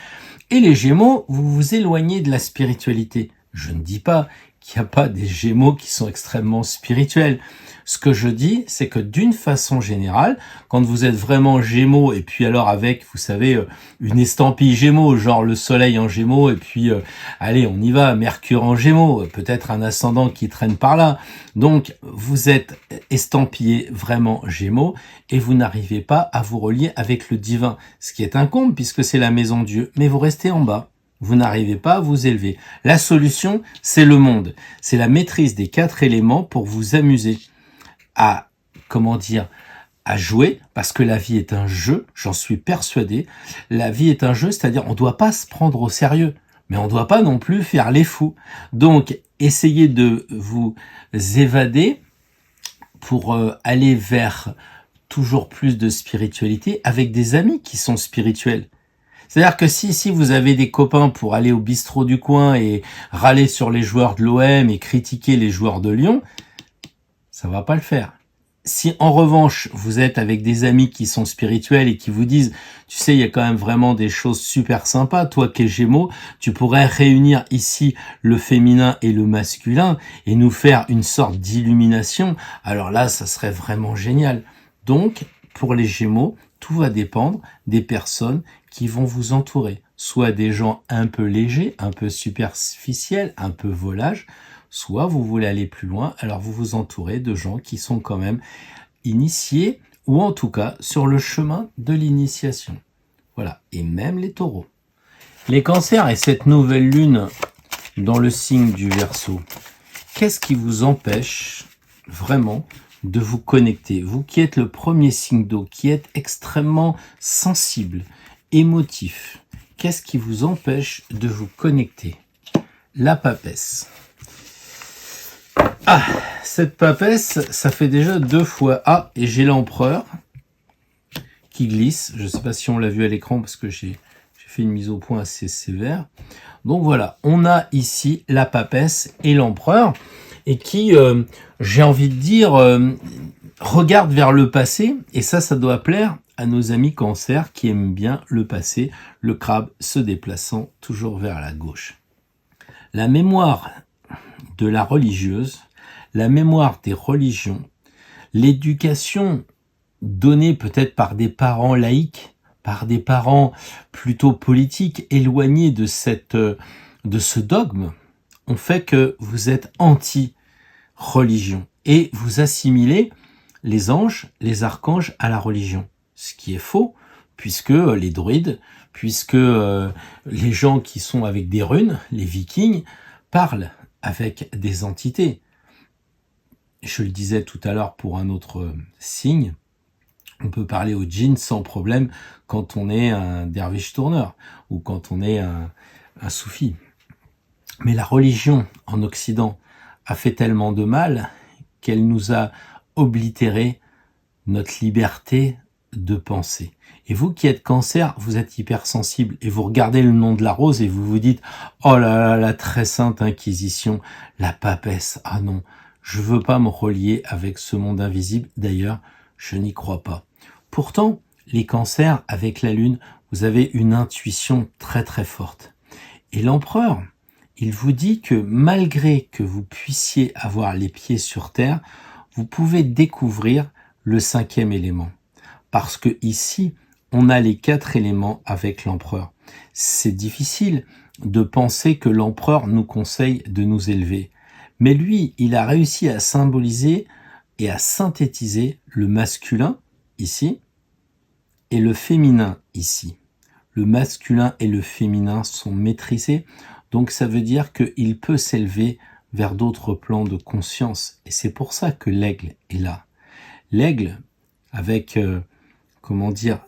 Et les Gémeaux, vous vous éloignez de la spiritualité. Je ne dis pas qu'il n'y a pas des Gémeaux qui sont extrêmement spirituels. Ce que je dis, c'est que d'une façon générale, quand vous êtes vraiment Gémeaux, et puis alors avec, vous savez, une estampille Gémeaux, genre le soleil en Gémeaux, et puis, allez, on y va, Mercure en Gémeaux, peut-être un ascendant qui traîne par là. Donc, vous êtes estampillé vraiment Gémeaux, et vous n'arrivez pas à vous relier avec le divin, ce qui est un comble, puisque c'est la maison de Dieu, mais vous restez en bas. Vous n'arrivez pas à vous élever. La solution, c'est le monde. C'est la maîtrise des 4 éléments pour vous amuser à, à jouer, parce que la vie est un jeu, j'en suis persuadé. La vie est un jeu, c'est-à-dire on ne doit pas se prendre au sérieux, mais on ne doit pas non plus faire les fous. Donc, essayez de vous évader pour aller vers toujours plus de spiritualité avec des amis qui sont spirituels. C'est-à-dire que si vous avez des copains pour aller au bistrot du coin et râler sur les joueurs de l'OM et critiquer les joueurs de Lyon, ça va pas le faire. Si en revanche, vous êtes avec des amis qui sont spirituels et qui vous disent, tu sais, il y a quand même vraiment des choses super sympas, toi qui es Gémeaux, tu pourrais réunir ici le féminin et le masculin et nous faire une sorte d'illumination, alors là, ça serait vraiment génial. Donc, pour les Gémeaux, tout va dépendre des personnes qui vont vous entourer. Soit des gens un peu légers, un peu superficiels, un peu volages, soit vous voulez aller plus loin, alors vous vous entourez de gens qui sont quand même initiés, ou en tout cas sur le chemin de l'initiation. Voilà, et même les taureaux. Les cancers et cette nouvelle lune dans le signe du Verseau, qu'est-ce qui vous empêche vraiment de vous connecter? Vous qui êtes le premier signe d'eau, qui êtes extrêmement sensible, émotif, qu'est-ce qui vous empêche de vous connecter? La papesse. Ah, cette papesse, ça fait déjà 2 fois. Ah, et j'ai l'empereur qui glisse. Je ne sais pas si on l'a vu à l'écran parce que j'ai fait une mise au point assez sévère. Donc voilà, on a ici la papesse et l'empereur et qui, j'ai envie de dire, regarde vers le passé. Et ça doit plaire à nos amis Cancer qui aiment bien le passé, le crabe se déplaçant toujours vers la gauche. La mémoire de la religieuse, la mémoire des religions, l'éducation donnée peut-être par des parents laïcs, par des parents plutôt politiques, éloignés de ce dogme, ont fait que vous êtes anti-religion et vous assimilez les anges, les archanges à la religion. Ce qui est faux, puisque les druides, puisque les gens qui sont avec des runes, les vikings, parlent avec des entités. Je le disais tout à l'heure pour un autre signe, on peut parler au djinn sans problème quand on est un derviche tourneur ou quand on est un soufi. Mais la religion en Occident a fait tellement de mal qu'elle nous a oblitéré notre liberté de penser. Et vous qui êtes Cancer, vous êtes hypersensible et vous regardez le nom de la rose et vous vous dites « Oh là là, la très sainte Inquisition, la papesse, ah non, je veux pas me relier avec ce monde invisible, d'ailleurs, je n'y crois pas. » Pourtant, les Cancers, avec la Lune, vous avez une intuition très très forte. Et l'empereur, il vous dit que malgré que vous puissiez avoir les pieds sur terre, vous pouvez découvrir le 5e élément. Parce que ici, on a les 4 éléments avec l'empereur. C'est difficile de penser que l'empereur nous conseille de nous élever. Mais lui, il a réussi à symboliser et à synthétiser le masculin, ici, et le féminin, ici. Le masculin et le féminin sont maîtrisés, donc ça veut dire qu'il peut s'élever vers d'autres plans de conscience. Et c'est pour ça que l'aigle est là. L'aigle, avec,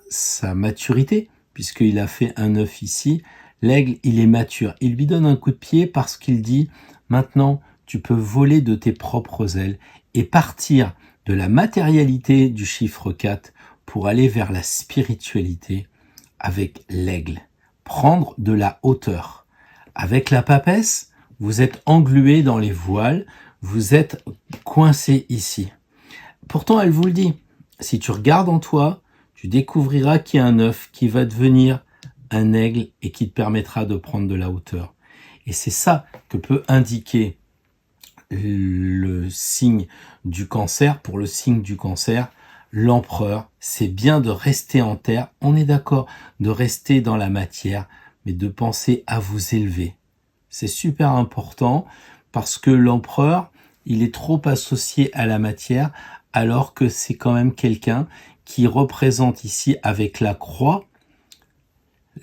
sa maturité, puisqu'il a fait un œuf ici, L'aigle, il est mature. Il lui donne un coup de pied parce qu'il dit « Maintenant, tu peux voler de tes propres ailes et partir de la matérialité du chiffre 4 pour aller vers la spiritualité avec l'aigle. Prendre de la hauteur. Avec la papesse, vous êtes englué dans les voiles, vous êtes coincé ici. Pourtant, elle vous le dit. Si tu regardes en toi, tu découvriras qu'il y a un œuf qui va devenir un aigle et qui te permettra de prendre de la hauteur. Et c'est ça que peut indiquer le signe du cancer. Pour le signe du cancer, l'empereur, c'est bien de rester en terre. On est d'accord, de rester dans la matière, mais de penser à vous élever. C'est super important parce que l'empereur, il est trop associé à la matière, alors que c'est quand même quelqu'un qui représente ici avec la croix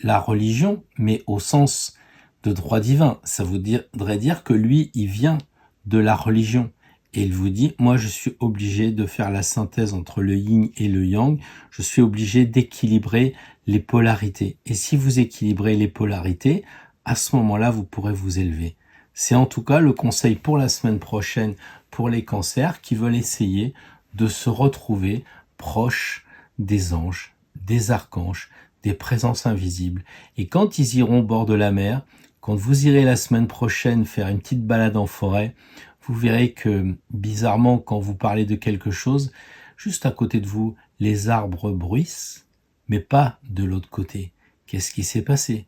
la religion, mais au sens de droit divin. Ça voudrait dire que lui, il vient de la religion. Et il vous dit, moi je suis obligé de faire la synthèse entre le yin et le yang, je suis obligé d'équilibrer les polarités. Et si vous équilibrez les polarités, à ce moment-là, vous pourrez vous élever. C'est en tout cas le conseil pour la semaine prochaine pour les cancers qui veulent essayer de se retrouver proches des anges, des archanges, des présences invisibles. Et quand ils iront au bord de la mer, quand vous irez la semaine prochaine faire une petite balade en forêt, vous verrez que, bizarrement, quand vous parlez de quelque chose, juste à côté de vous, les arbres bruissent, mais pas de l'autre côté. Qu'est-ce qui s'est passé?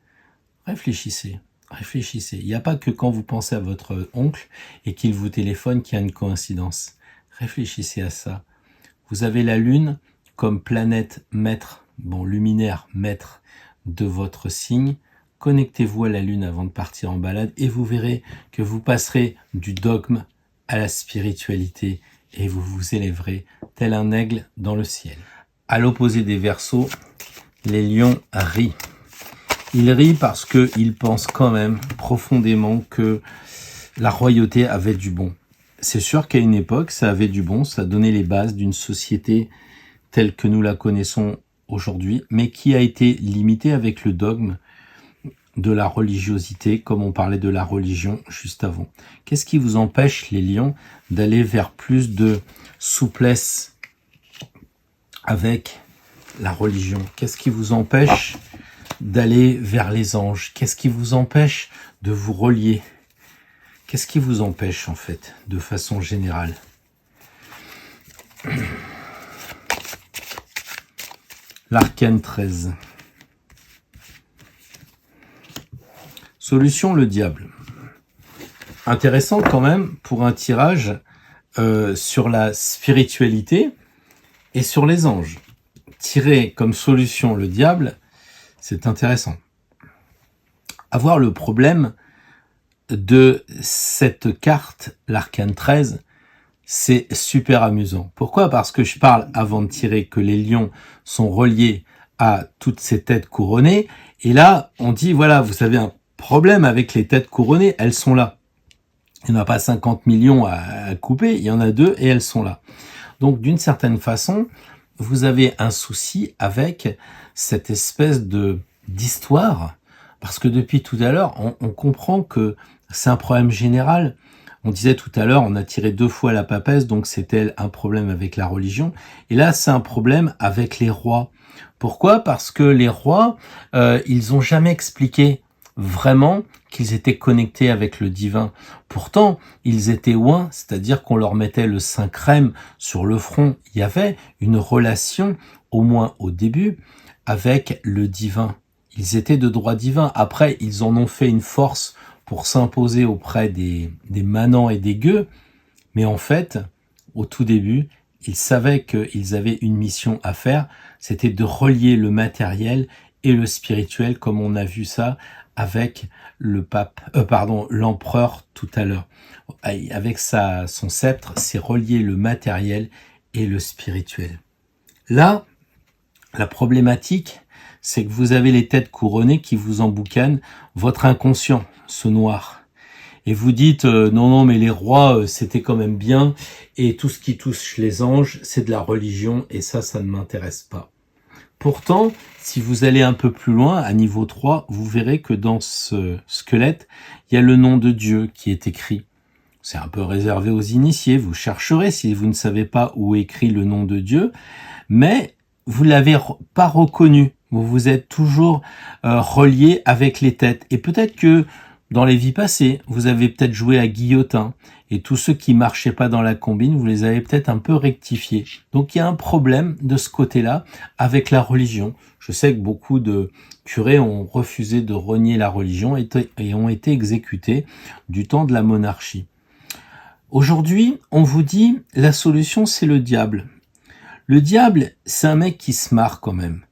Réfléchissez, réfléchissez. Il n'y a pas que quand vous pensez à votre oncle et qu'il vous téléphone qu'il y a une coïncidence. Réfléchissez à ça. Vous avez la Lune comme planète maître, luminaire maître de votre signe. Connectez-vous à la Lune avant de partir en balade et vous verrez que vous passerez du dogme à la spiritualité et vous vous élèverez tel un aigle dans le ciel. À l'opposé des Verseaux, les lions rient. Ils rient parce qu'ils pensent quand même profondément que la royauté avait du bon. C'est sûr qu'à une époque, ça avait du bon, ça donnait les bases d'une société telle que nous la connaissons aujourd'hui, mais qui a été limitée avec le dogme de la religiosité, comme on parlait de la religion juste avant. Qu'est-ce qui vous empêche, les lions, d'aller vers plus de souplesse avec la religion? Qu'est-ce qui vous empêche d'aller vers les anges? Qu'est-ce qui vous empêche de vous relier? Qu'est-ce qui vous empêche, en fait, de façon générale? L'arcane 13. Solution, le diable. Intéressant quand même pour un tirage sur la spiritualité et sur les anges. Tirer comme solution le diable, c'est intéressant. Avoir le problème de cette carte, l'arcane 13, c'est super amusant. Pourquoi? Parce que je parle avant de tirer que les lions sont reliés à toutes ces têtes couronnées. Et là, on dit, voilà, vous avez un problème avec les têtes couronnées, elles sont là. Il n'y en a pas 50 millions à couper, il y en a 2 et elles sont là. Donc, d'une certaine façon, vous avez un souci avec cette espèce d'histoire, parce que depuis tout à l'heure, on comprend que c'est un problème général. On disait tout à l'heure, on a tiré 2 fois la papesse, donc c'était un problème avec la religion. Et là, c'est un problème avec les rois. Pourquoi? Parce que les rois, ils ont jamais expliqué vraiment qu'ils étaient connectés avec le divin. Pourtant, ils étaient oints, c'est-à-dire qu'on leur mettait le saint crème sur le front. Il y avait une relation, au moins au début, avec le divin. Ils étaient de droit divin. Après, ils en ont fait une force pour s'imposer auprès des manants et des gueux. Mais en fait, au tout début, ils savaient qu'ils avaient une mission à faire. C'était de relier le matériel et le spirituel, comme on a vu ça avec l'empereur tout à l'heure. Avec son sceptre, c'est relier le matériel et le spirituel. Là, la problématique, c'est que vous avez les têtes couronnées qui vous emboucanent votre inconscient, ce noir. Et vous dites, non, mais les rois, c'était quand même bien, et tout ce qui touche les anges, c'est de la religion, et ça ne m'intéresse pas. Pourtant, si vous allez un peu plus loin, à niveau 3, vous verrez que dans ce squelette, il y a le nom de Dieu qui est écrit. C'est un peu réservé aux initiés, vous chercherez si vous ne savez pas où est écrit le nom de Dieu, mais vous l'avez pas reconnu. Vous vous êtes toujours relié avec les têtes. Et peut-être que dans les vies passées, vous avez peut-être joué à guillotin. Et tous ceux qui marchaient pas dans la combine, vous les avez peut-être un peu rectifiés. Donc il y a un problème de ce côté-là avec la religion. Je sais que beaucoup de curés ont refusé de renier la religion et ont été exécutés du temps de la monarchie. Aujourd'hui, on vous dit la solution c'est le diable. Le diable, c'est un mec qui se marre quand même.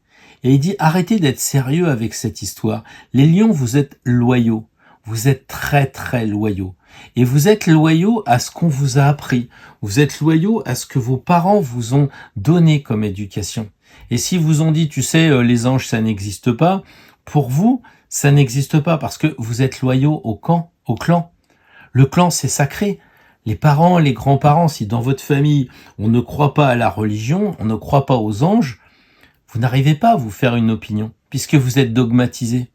Et il dit arrêtez d'être sérieux avec cette histoire. Les lions, vous êtes loyaux. Vous êtes très très loyaux. Et vous êtes loyaux à ce qu'on vous a appris. Vous êtes loyaux à ce que vos parents vous ont donné comme éducation. Et si vous ont dit, tu sais, les anges, ça n'existe pas, pour vous, ça n'existe pas parce que vous êtes loyaux au clan. Le clan, c'est sacré. Les parents, les grands-parents, si dans votre famille, on ne croit pas à la religion, on ne croit pas aux anges, vous n'arrivez pas à vous faire une opinion, puisque vous êtes dogmatisé.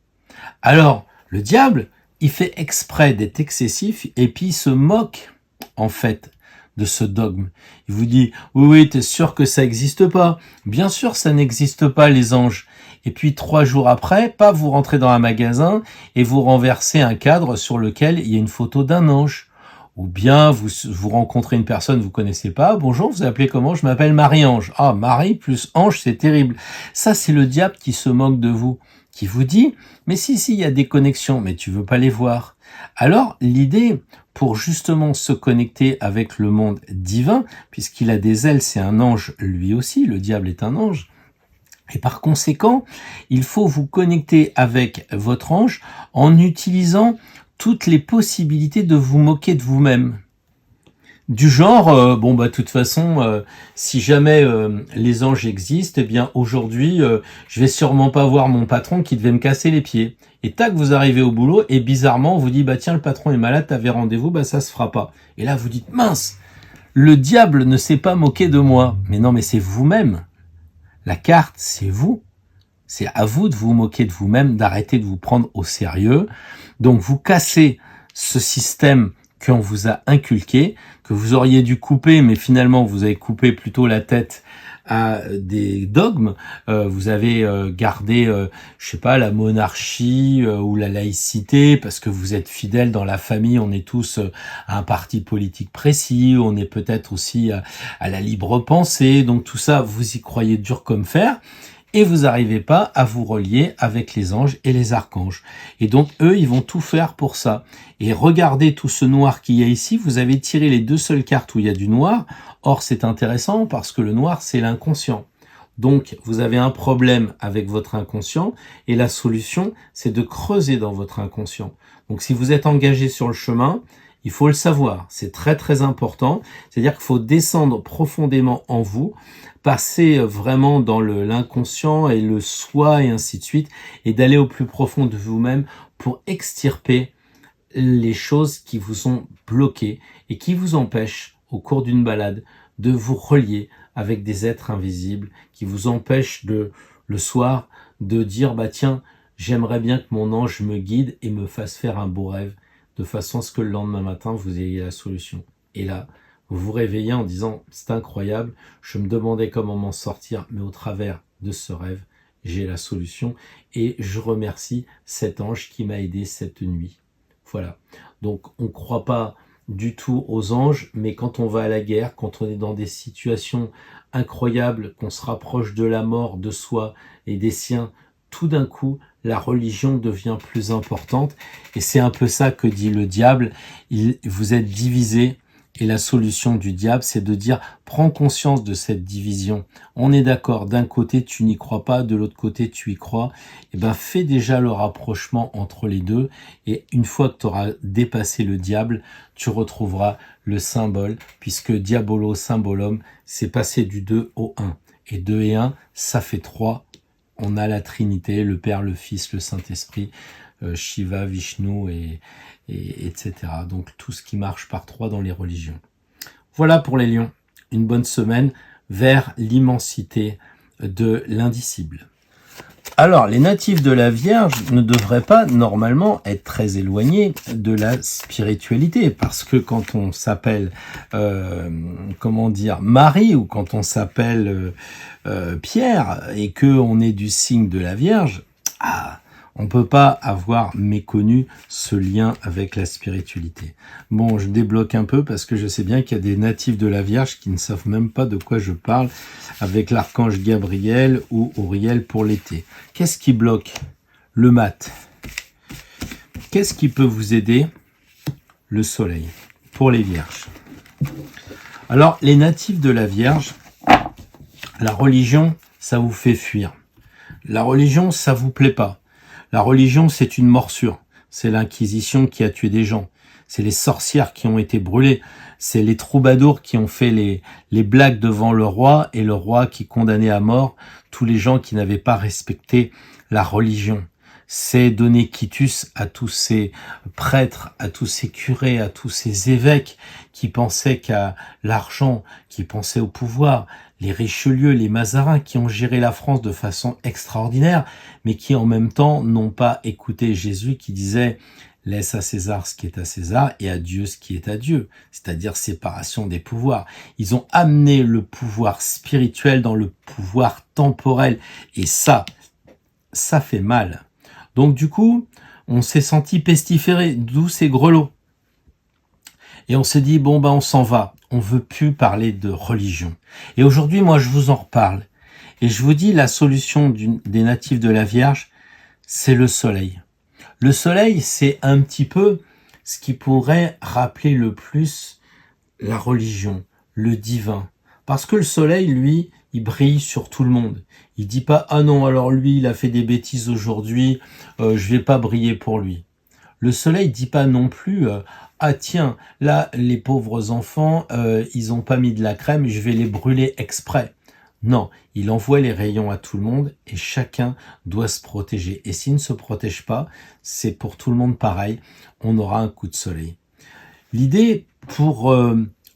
Alors, le diable, il fait exprès d'être excessif, et puis il se moque, en fait, de ce dogme. Il vous dit, oui, t'es sûr que ça n'existe pas. Bien sûr, ça n'existe pas, les anges. Et puis 3 jours après, vous rentrez dans un magasin et vous renversez un cadre sur lequel il y a une photo d'un ange. Ou bien vous rencontrez une personne que vous connaissez pas. Bonjour, vous appelez comment? Je m'appelle Marie-Ange. Ah, Marie plus Ange, c'est terrible. Ça, c'est le diable qui se moque de vous, qui vous dit, mais si, il y a des connexions, mais tu veux pas les voir. Alors, l'idée, pour justement se connecter avec le monde divin, puisqu'il a des ailes, c'est un ange lui aussi, le diable est un ange, et par conséquent, il faut vous connecter avec votre ange en utilisant toutes les possibilités de vous moquer de vous-même. Du genre, de toute façon, si jamais les anges existent, eh bien aujourd'hui, je vais sûrement pas voir mon patron qui devait me casser les pieds. Et tac, vous arrivez au boulot et bizarrement, on vous dit, tiens, le patron est malade, t'avais rendez-vous, ça se fera pas. Et là, vous dites, mince, le diable ne s'est pas moqué de moi. Mais non, mais c'est vous-même. La carte, c'est vous. C'est à vous de vous moquer de vous-même, d'arrêter de vous prendre au sérieux. Donc, vous cassez ce système qu'on vous a inculqué, que vous auriez dû couper, mais finalement, vous avez coupé plutôt la tête à des dogmes. Vous avez gardé, la monarchie ou la laïcité, parce que vous êtes fidèles dans la famille, on est tous à un parti politique précis, on est peut-être aussi à la libre pensée, donc tout ça, vous y croyez dur comme fer, et vous n'arrivez pas à vous relier avec les anges et les archanges. Et donc, eux, ils vont tout faire pour ça. Et regardez tout ce noir qu'il y a ici, vous avez tiré les 2 seules cartes où il y a du noir. Or, c'est intéressant parce que le noir, c'est l'inconscient. Donc, vous avez un problème avec votre inconscient et la solution, c'est de creuser dans votre inconscient. Donc, si vous êtes engagé sur le chemin, il faut le savoir, c'est très très important. C'est-à-dire qu'il faut descendre profondément en vous, passer vraiment dans l'inconscient et le soi et ainsi de suite, et d'aller au plus profond de vous-même pour extirper les choses qui vous ont bloqué et qui vous empêchent, au cours d'une balade, de vous relier avec des êtres invisibles, qui vous empêchent le soir de dire, tiens, j'aimerais bien que mon ange me guide et me fasse faire un beau rêve, de façon à ce que le lendemain matin, vous ayez la solution. Et là, vous vous réveillez en disant, c'est incroyable, je me demandais comment m'en sortir, mais au travers de ce rêve, j'ai la solution et je remercie cet ange qui m'a aidé cette nuit. Voilà. Donc, on ne croit pas du tout aux anges, mais quand on va à la guerre, quand on est dans des situations incroyables, qu'on se rapproche de la mort, de soi et des siens, tout d'un coup, la religion devient plus importante. Et c'est un peu ça que dit le diable. Vous êtes divisés. Et la solution du diable, c'est de dire, prends conscience de cette division. On est d'accord, d'un côté, tu n'y crois pas, de l'autre côté, tu y crois. Fais déjà le rapprochement entre les deux. Et une fois que tu auras dépassé le diable, tu retrouveras le symbole, puisque diabolo, symbolum, c'est passer du 2 au 1. Et 2 et 1, ça fait 3. On a la Trinité, le Père, le Fils, le Saint-Esprit, Shiva, Vishnu et etc. Donc tout ce qui marche par 3 dans les religions. Voilà pour les lions. Une bonne semaine vers l'immensité de l'indicible. Alors, les natifs de la Vierge ne devraient pas normalement être très éloignés de la spiritualité, parce que quand on s'appelle, Marie, ou quand on s'appelle Pierre, et que on est du signe de la Vierge, on peut pas avoir méconnu ce lien avec la spiritualité. Bon, je débloque un peu parce que je sais bien qu'il y a des natifs de la Vierge qui ne savent même pas de quoi je parle avec l'archange Gabriel ou Auriel pour l'été. Qu'est-ce qui bloque? Le mat. Qu'est-ce qui peut vous aider? Le soleil, pour les Vierges. Alors, les natifs de la Vierge, la religion, ça vous fait fuir. La religion, ça vous plaît pas. La religion, c'est une morsure. C'est l'Inquisition qui a tué des gens. C'est les sorcières qui ont été brûlées. C'est les troubadours qui ont fait les blagues devant le roi, et le roi qui condamnait à mort tous les gens qui n'avaient pas respecté la religion. C'est donner quitus à tous ces prêtres, à tous ces curés, à tous ces évêques qui pensaient qu'à l'argent, qui pensaient au pouvoir, les Richelieu, les Mazarin qui ont géré la France de façon extraordinaire, mais qui en même temps n'ont pas écouté Jésus qui disait « Laisse à César ce qui est à César et à Dieu ce qui est à Dieu », c'est-à-dire séparation des pouvoirs. Ils ont amené le pouvoir spirituel dans le pouvoir temporel, et ça fait mal. Donc du coup, on s'est senti pestiféré, d'où ces grelots. Et on s'est dit, on s'en va. On veut plus parler de religion. Et aujourd'hui, moi, je vous en reparle. Et je vous dis, la solution des natifs de la Vierge, c'est le soleil. Le soleil, c'est un petit peu ce qui pourrait rappeler le plus la religion, le divin. Parce que le soleil, lui, il brille sur tout le monde. Il dit pas, ah non, alors lui, il a fait des bêtises aujourd'hui, je vais pas briller pour lui. Le soleil dit pas non plus, ah tiens, là, les pauvres enfants, ils ont pas mis de la crème, je vais les brûler exprès. Non, il envoie les rayons à tout le monde et chacun doit se protéger. Et s'il ne se protège pas, c'est pour tout le monde pareil, on aura un coup de soleil. L'idée pour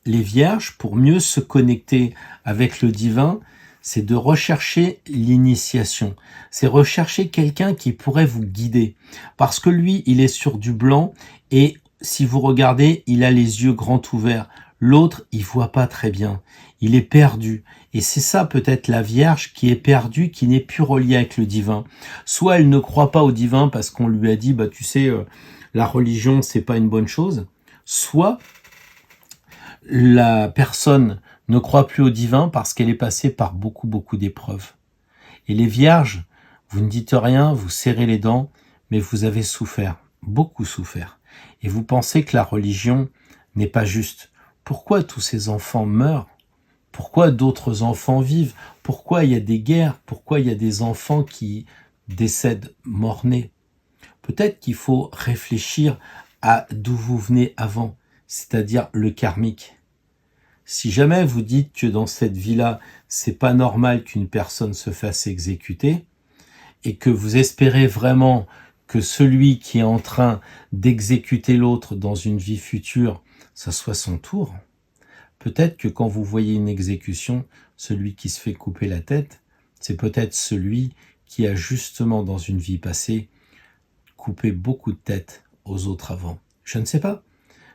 les vierges, pour mieux se connecter avec le divin, c'est de rechercher l'initiation. C'est rechercher quelqu'un qui pourrait vous guider. Parce que lui, il est sur du blanc et si vous regardez, il a les yeux grands ouverts. L'autre, il voit pas très bien. Il est perdu. Et c'est ça peut-être la Vierge qui est perdue, qui n'est plus reliée avec le divin. Soit elle ne croit pas au divin parce qu'on lui a dit, tu sais, la religion, c'est pas une bonne chose. Soit la personne ne croit plus au divin parce qu'elle est passée par beaucoup d'épreuves. Et les vierges, vous ne dites rien, vous serrez les dents, mais vous avez souffert, beaucoup souffert. Et vous pensez que la religion n'est pas juste. Pourquoi tous ces enfants meurent? Pourquoi d'autres enfants vivent? Pourquoi il y a des guerres? Pourquoi il y a des enfants qui décèdent mort-nés? Peut-être qu'il faut réfléchir à d'où vous venez avant, c'est-à-dire le karmique. Si jamais vous dites que dans cette vie-là, c'est pas normal qu'une personne se fasse exécuter, et que vous espérez vraiment que celui qui est en train d'exécuter l'autre dans une vie future, ça soit son tour, peut-être que quand vous voyez une exécution, celui qui se fait couper la tête, c'est peut-être celui qui a justement dans une vie passée coupé beaucoup de têtes aux autres avant. Je ne sais pas.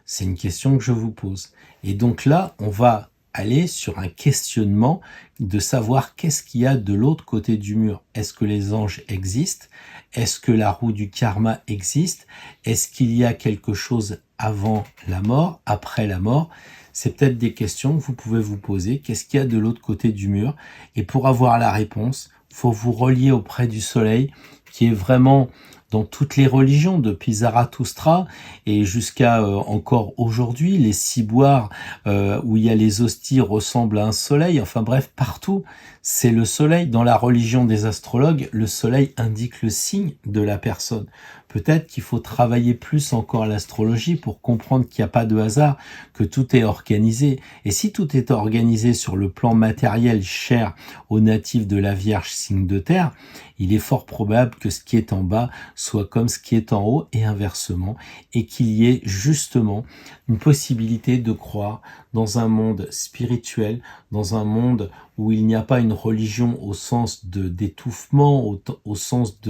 C'est une question que je vous pose. Et donc là, on va aller sur un questionnement de savoir qu'est-ce qu'il y a de l'autre côté du mur. Est-ce que les anges existent? Est-ce que la roue du karma existe? Est-ce qu'il y a quelque chose avant la mort, après la mort? C'est peut-être des questions que vous pouvez vous poser. Qu'est-ce qu'il y a de l'autre côté du mur? Et pour avoir la réponse, faut vous relier auprès du soleil, qui est vraiment dans toutes les religions, depuis Zarathustra et jusqu'à encore aujourd'hui, les ciboires où il y a les hosties ressemblent à un soleil, enfin bref, partout, c'est le soleil. Dans la religion des astrologues, le soleil indique le signe de la personne. Peut-être qu'il faut travailler plus encore l'astrologie pour comprendre qu'il n'y a pas de hasard, que tout est organisé. Et si tout est organisé sur le plan matériel cher aux natifs de la Vierge signe de terre, il est fort probable que ce qui est en bas soit comme ce qui est en haut et inversement, et qu'il y ait justement une possibilité de croire dans un monde spirituel, dans un monde où il n'y a pas une religion au sens d'étouffement, au sens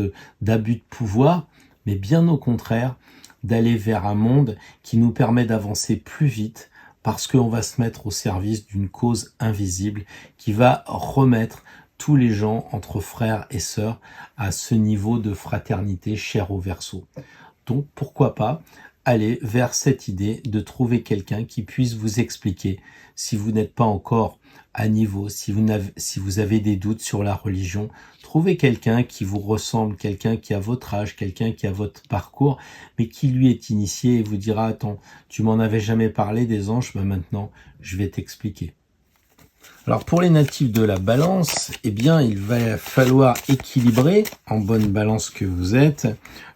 d'abus de pouvoir, mais bien au contraire, d'aller vers un monde qui nous permet d'avancer plus vite, parce qu'on va se mettre au service d'une cause invisible qui va remettre tous les gens entre frères et sœurs à ce niveau de fraternité cher au Verseau. Donc pourquoi pas aller vers cette idée de trouver quelqu'un qui puisse vous expliquer, si vous n'êtes pas encore à niveau, si vous avez des doutes sur la religion, trouvez quelqu'un qui vous ressemble, quelqu'un qui a votre âge, quelqu'un qui a votre parcours, mais qui lui est initié et vous dira « Attends, tu m'en avais jamais parlé des anges, ben maintenant je vais t'expliquer ». Alors pour les natifs de la balance, eh bien il va falloir équilibrer, en bonne balance que vous êtes,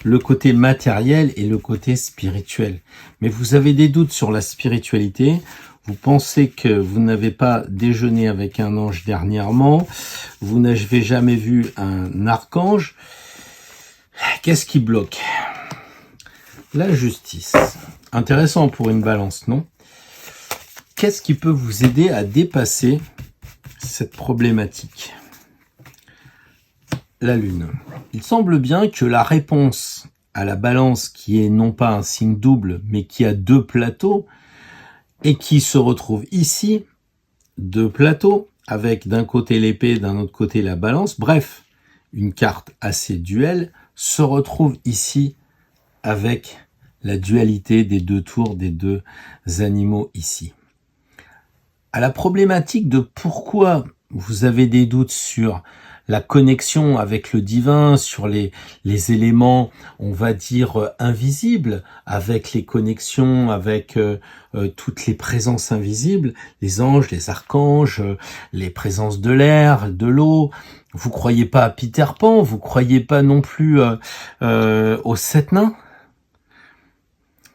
le côté matériel et le côté spirituel. Mais vous avez des doutes sur la spiritualité, vous pensez que vous n'avez pas déjeuné avec un ange dernièrement, vous n'avez jamais vu un archange. Qu'est-ce qui bloque? La justice. Intéressant pour une balance, non? Qu'est-ce qui peut vous aider à dépasser cette problématique? La Lune. Il semble bien que la réponse à la balance, qui est non pas un signe double, mais qui a deux plateaux, et qui se retrouve ici, deux plateaux, avec d'un côté l'épée, d'un autre côté la balance, bref, une carte assez duelle, se retrouve ici avec la dualité des deux tours des deux animaux ici. À la problématique de pourquoi vous avez des doutes sur la connexion avec le divin, sur les éléments, on va dire, invisibles, avec les connexions, avec toutes les présences invisibles, les anges, les archanges, les présences de l'air, de l'eau. Vous croyez pas à Peter Pan, vous croyez pas non plus aux 7 nains?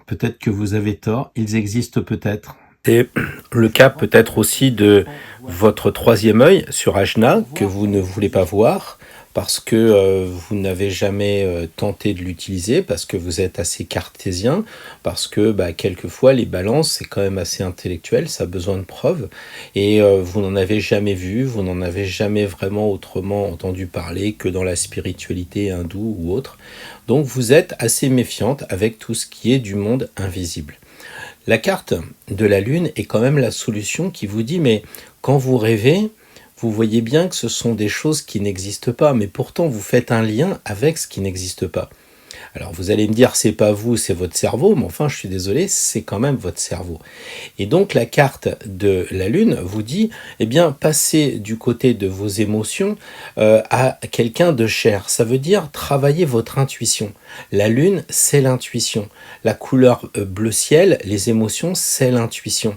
Peut-être que vous avez tort, ils existent peut-être. C'est le cas peut-être aussi de votre troisième œil sur Ajna, que vous ne voulez pas voir, parce que vous n'avez jamais tenté de l'utiliser, parce que vous êtes assez cartésien, parce que quelquefois les balances c'est quand même assez intellectuel, ça a besoin de preuves, et vous n'en avez jamais vu, vous n'en avez jamais vraiment autrement entendu parler que dans la spiritualité hindoue ou autre. Donc vous êtes assez méfiante avec tout ce qui est du monde invisible. La carte de la Lune est quand même la solution qui vous dit, mais quand vous rêvez, vous voyez bien que ce sont des choses qui n'existent pas, mais pourtant vous faites un lien avec ce qui n'existe pas. Alors vous allez me dire, c'est pas vous, c'est votre cerveau, mais enfin je suis désolé, c'est quand même votre cerveau. Et donc la carte de la Lune vous dit, eh bien passez du côté de vos émotions à quelqu'un de cher. Ça veut dire travailler votre intuition. La Lune, c'est l'intuition. La couleur bleu ciel, les émotions, c'est l'intuition.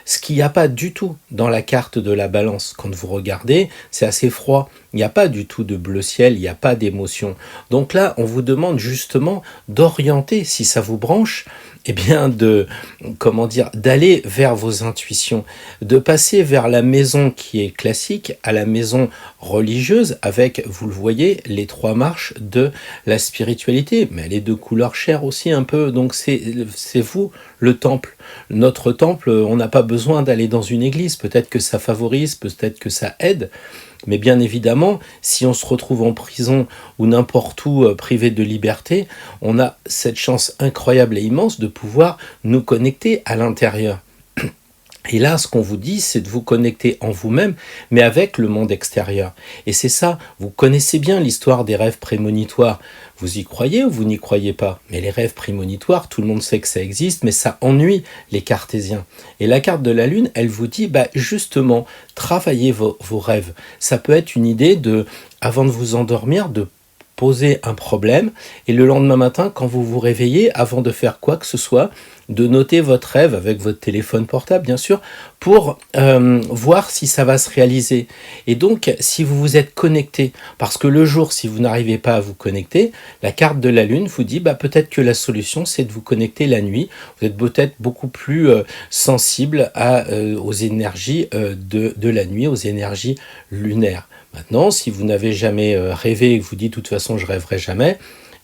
Ce qu'il n'y a pas du tout dans la carte de la balance, quand vous regardez, c'est assez froid. Il n'y a pas du tout de bleu ciel, il n'y a pas d'émotion. Donc là, on vous demande justement d'orienter, si ça vous branche, eh bien d'aller vers vos intuitions, de passer vers la maison qui est classique à la maison religieuse avec, vous le voyez, les 3 marches de la spiritualité, mais elle est de couleur chair aussi un peu, donc c'est vous le temple. Notre temple, on n'a pas besoin d'aller dans une église, peut-être que ça favorise, peut-être que ça aide, mais bien évidemment, si on se retrouve en prison ou n'importe où privé de liberté, on a cette chance incroyable et immense de pouvoir nous connecter à l'intérieur. Et là, ce qu'on vous dit, c'est de vous connecter en vous-même, mais avec le monde extérieur. Et c'est ça, vous connaissez bien l'histoire des rêves prémonitoires. Vous y croyez ou vous n'y croyez pas? Mais les rêves prémonitoires, tout le monde sait que ça existe, mais ça ennuie les cartésiens. Et la carte de la Lune, elle vous dit, justement, travaillez vos rêves. Ça peut être une idée de, avant de vous endormir, de poser un problème, et le lendemain matin, quand vous vous réveillez, avant de faire quoi que ce soit, de noter votre rêve avec votre téléphone portable, bien sûr, pour voir si ça va se réaliser. Et donc, si vous vous êtes connecté, parce que le jour, si vous n'arrivez pas à vous connecter, la carte de la Lune vous dit, peut-être que la solution, c'est de vous connecter la nuit. Vous êtes peut-être beaucoup plus sensible aux énergies de la nuit, aux énergies lunaires. Maintenant, si vous n'avez jamais rêvé et que vous dites, de toute façon, je rêverai jamais,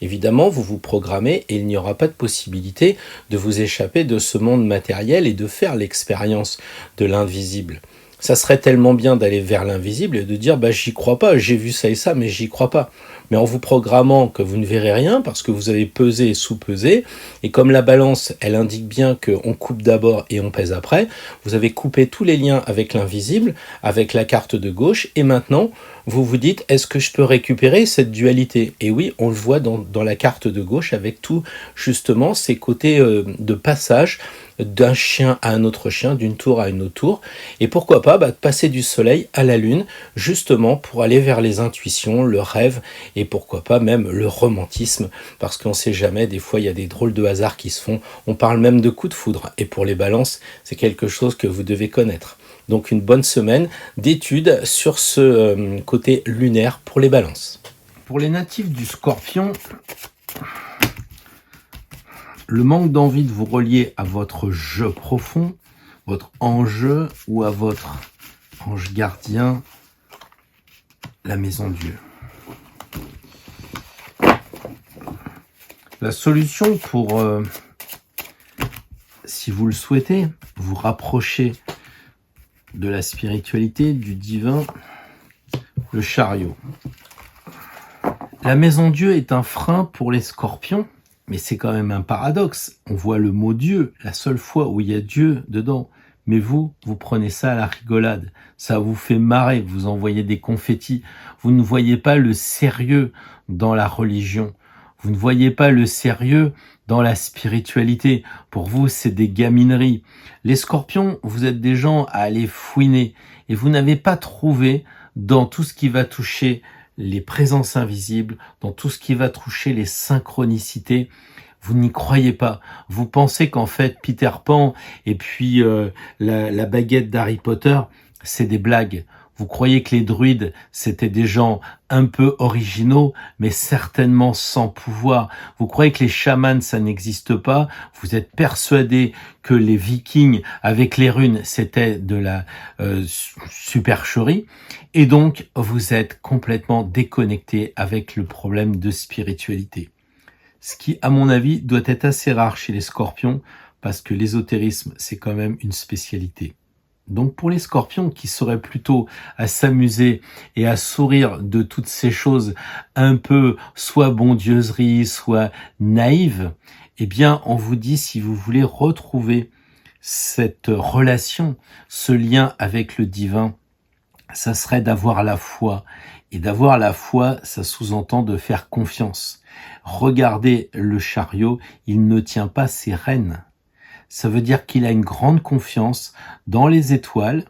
Évidemment, vous vous programmez et il n'y aura pas de possibilité de vous échapper de ce monde matériel et de faire l'expérience de l'invisible. Ça serait tellement bien d'aller vers l'invisible et de dire j'y crois pas, j'ai vu ça et ça, mais j'y crois pas. Mais en vous programmant que vous ne verrez rien parce que vous avez pesé et sous-pesé, et comme la balance, elle indique bien qu'on coupe d'abord et on pèse après, vous avez coupé tous les liens avec l'invisible, avec la carte de gauche, et maintenant, vous vous dites, est-ce que je peux récupérer cette dualité? Et oui, on le voit dans la carte de gauche avec tout, justement, ces côtés de passage d'un chien à un autre chien, d'une tour à une autre tour, et pourquoi pas de passer du soleil à la lune, justement pour aller vers les intuitions, le rêve, et pourquoi pas même le romantisme, parce qu'on ne sait jamais, des fois il y a des drôles de hasards qui se font, on parle même de coups de foudre, et pour les balances, c'est quelque chose que vous devez connaître. Donc une bonne semaine d'études sur ce côté lunaire pour les balances. Pour les natifs du Scorpion, le manque d'envie de vous relier à votre je profond, votre ange ou à votre ange gardien, la maison Dieu. La solution pour, si vous le souhaitez, vous rapprocher de la spiritualité, du divin, le chariot. La maison Dieu est un frein pour les scorpions, mais c'est quand même un paradoxe. On voit le mot Dieu, la seule fois où il y a Dieu dedans. Mais vous prenez ça à la rigolade. Ça vous fait marrer, vous envoyez des confettis. Vous ne voyez pas le sérieux dans la religion. Vous ne voyez pas le sérieux dans la spiritualité. Pour vous, c'est des gamineries. Les scorpions, vous êtes des gens à aller fouiner. Et vous n'avez pas trouvé dans tout ce qui va toucher les présences invisibles, dans tout ce qui va toucher les synchronicités, vous n'y croyez pas. Vous pensez qu'en fait, Peter Pan et puis la baguette d'Harry Potter, c'est des blagues. Vous croyez que les druides, c'était des gens un peu originaux, mais certainement sans pouvoir. Vous croyez que les chamans, ça n'existe pas. Vous êtes persuadé que les vikings, avec les runes, c'était de la supercherie. Et donc, vous êtes complètement déconnecté avec le problème de spiritualité. Ce qui, à mon avis, doit être assez rare chez les scorpions, parce que l'ésotérisme, c'est quand même une spécialité. Donc pour les scorpions qui seraient plutôt à s'amuser et à sourire de toutes ces choses un peu soit bondieuserie, soit naïves, eh bien on vous dit, si vous voulez retrouver cette relation, ce lien avec le divin, ça serait d'avoir la foi. Et d'avoir la foi, ça sous-entend de faire confiance. Regardez le chariot, il ne tient pas ses rênes. Ça veut dire qu'il a une grande confiance dans les étoiles,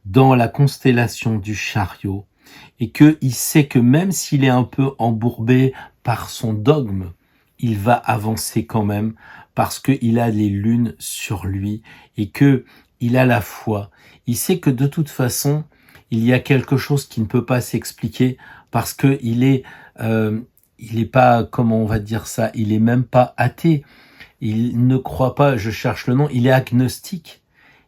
dans la constellation du chariot, et qu'il sait que même s'il est un peu embourbé par son dogme, il va avancer quand même, parce qu'il a les lunes sur lui, et qu'il a la foi. Il sait que de toute façon, il y a quelque chose qui ne peut pas s'expliquer, parce qu'il est pas, comment on va dire ça, il est même pas athée. Il ne croit pas, je cherche le nom, il est agnostique.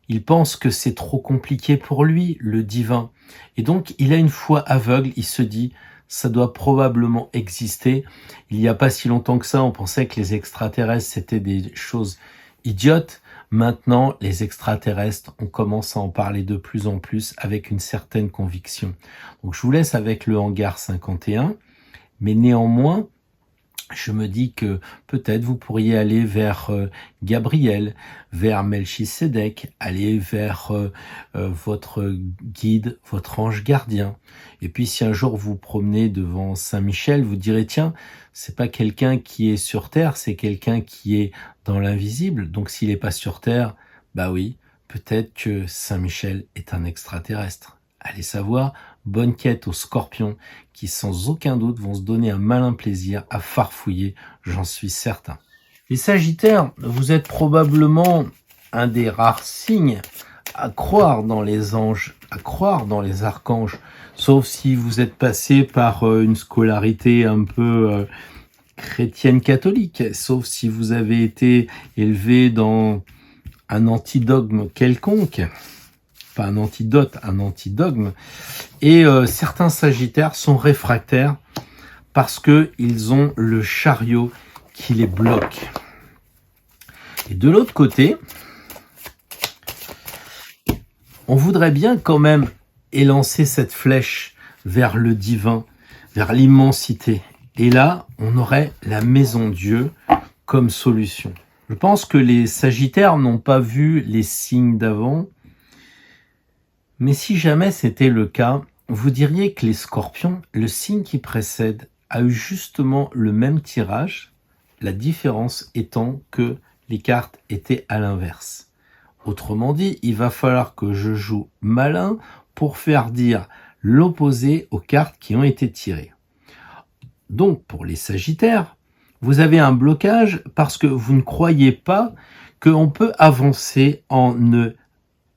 Il pense que c'est trop compliqué pour lui, le divin. Et donc, il a une foi aveugle, il se dit, ça doit probablement exister. Il n'y a pas si longtemps que ça, on pensait que les extraterrestres, c'était des choses idiotes. Maintenant, les extraterrestres, on commence à en parler de plus en plus avec une certaine conviction. Donc, je vous laisse avec le hangar 51, mais néanmoins, je me dis que peut-être vous pourriez aller vers Gabriel, vers Melchisédek, aller vers votre guide, votre ange gardien. Et puis si un jour vous promenez devant Saint-Michel, vous direz tiens, c'est pas quelqu'un qui est sur terre, c'est quelqu'un qui est dans l'invisible. Donc s'il n'est pas sur terre, bah oui, peut-être que Saint-Michel est un extraterrestre. Allez savoir. Bonne quête aux scorpions qui sans aucun doute vont se donner un malin plaisir à farfouiller, j'en suis certain. Les sagittaires, vous êtes probablement un des rares signes à croire dans les anges, à croire dans les archanges, sauf si vous êtes passé par une scolarité un peu chrétienne catholique, sauf si vous avez été élevé dans un antidogme quelconque. Pas un antidote, un antidogme. Et certains sagittaires sont réfractaires parce qu'ils ont le chariot qui les bloque. Et de l'autre côté, on voudrait bien quand même élancer cette flèche vers le divin, vers l'immensité. Et là, on aurait la maison Dieu comme solution. Je pense que les Sagittaires n'ont pas vu les signes d'avant, mais si jamais c'était le cas, vous diriez que les Scorpions, le signe qui précède, a eu justement le même tirage, la différence étant que les cartes étaient à l'inverse. Autrement dit, il va falloir que je joue malin pour faire dire l'opposé aux cartes qui ont été tirées. Donc, pour les Sagittaires, vous avez un blocage parce que vous ne croyez pas qu'on peut avancer en ne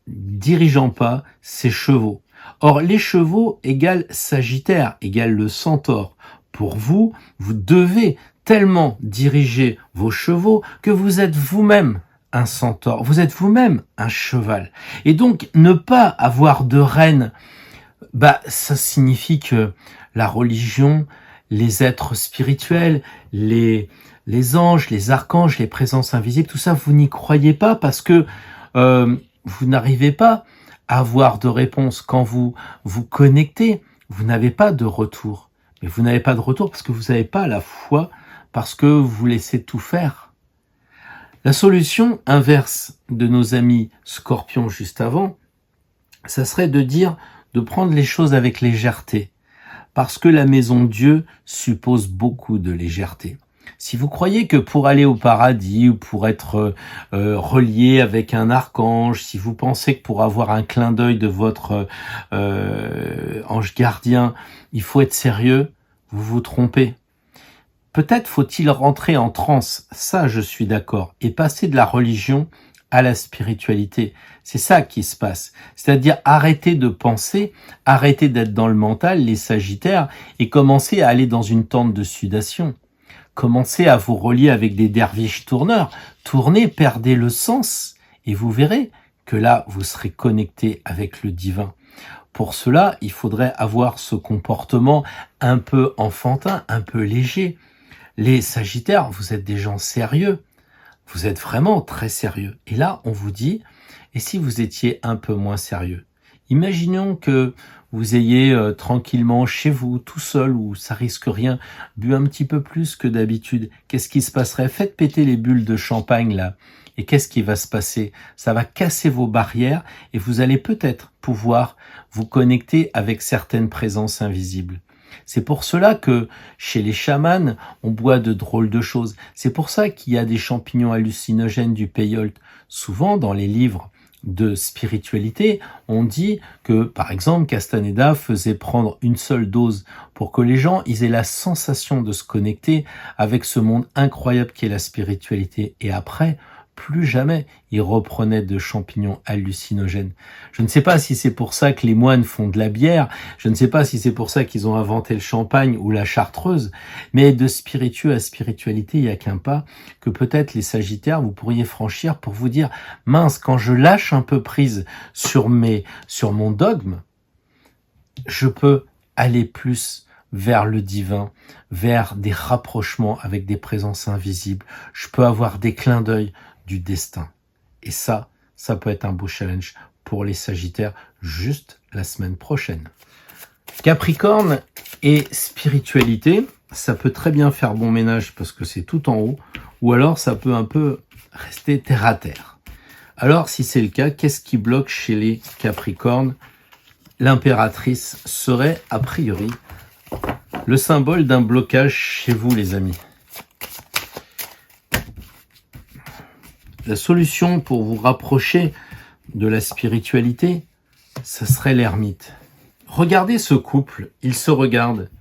dirigeant pas ses chevaux. Or, les chevaux égale Sagittaire, égale le centaure. Pour vous, vous devez tellement diriger vos chevaux que vous êtes vous-même un centaure, vous êtes vous-même un cheval. Et donc, ne pas avoir de reine, ça signifie que la religion, les êtres spirituels, les anges, les archanges, les présences invisibles, tout ça, vous n'y croyez pas parce que vous n'arrivez pas à avoir de réponse. Quand vous vous connectez, vous n'avez pas de retour. Mais vous n'avez pas de retour parce que vous n'avez pas la foi, parce que vous laissez tout faire. La solution inverse de nos amis Scorpions juste avant, ça serait de prendre les choses avec légèreté. Parce que la maison Dieu suppose beaucoup de légèreté. Si vous croyez que pour aller au paradis ou pour être relié avec un archange, si vous pensez que pour avoir un clin d'œil de votre ange gardien, il faut être sérieux, vous vous trompez. Peut-être faut-il rentrer en transe, ça je suis d'accord, et passer de la religion à la spiritualité. C'est ça qui se passe. C'est-à-dire arrêter de penser, arrêter d'être dans le mental, les Sagittaires, et commencer à aller dans une tente de sudation. Commencez à vous relier avec des derviches tourneurs. Tournez, perdez le sens, et vous verrez que là, vous serez connecté avec le divin. Pour cela, il faudrait avoir ce comportement un peu enfantin, un peu léger. Les Sagittaires, vous êtes des gens sérieux. Vous êtes vraiment très sérieux. Et là, on vous dit, et si vous étiez un peu moins sérieux? Imaginons que vous ayez tranquillement chez vous, tout seul, où ça risque rien, bu un petit peu plus que d'habitude. Qu'est-ce qui se passerait? Faites péter les bulles de champagne, là. Et qu'est-ce qui va se passer? Ça va casser vos barrières et vous allez peut-être pouvoir vous connecter avec certaines présences invisibles. C'est pour cela que chez les chamans, on boit de drôles de choses. C'est pour ça qu'il y a des champignons hallucinogènes du peyote. Souvent, dans les livres de spiritualité, on dit que, par exemple, Castaneda faisait prendre une seule dose pour que les gens aient la sensation de se connecter avec ce monde incroyable qu'est la spiritualité. Et après, plus jamais ils reprenaient de champignons hallucinogènes. Je ne sais pas si c'est pour ça que les moines font de la bière, je ne sais pas si c'est pour ça qu'ils ont inventé le champagne ou la chartreuse, mais de spiritueux à spiritualité, il n'y a qu'un pas que peut-être les Sagittaires, vous pourriez franchir pour vous dire, mince, quand je lâche un peu prise sur mon dogme, je peux aller plus vers le divin, vers des rapprochements avec des présences invisibles. Je peux avoir des clins d'œil du destin. Et ça peut être un beau challenge pour les Sagittaires juste la semaine prochaine. Capricorne et spiritualité, ça peut très bien faire bon ménage parce que c'est tout en haut, ou alors ça peut un peu rester terre à terre. Alors si c'est le cas, qu'est-ce qui bloque chez les Capricornes? L'impératrice serait a priori le symbole d'un blocage chez vous, les amis. La solution pour vous rapprocher de la spiritualité, ça serait l'ermite. Regardez ce couple, ils se regardent.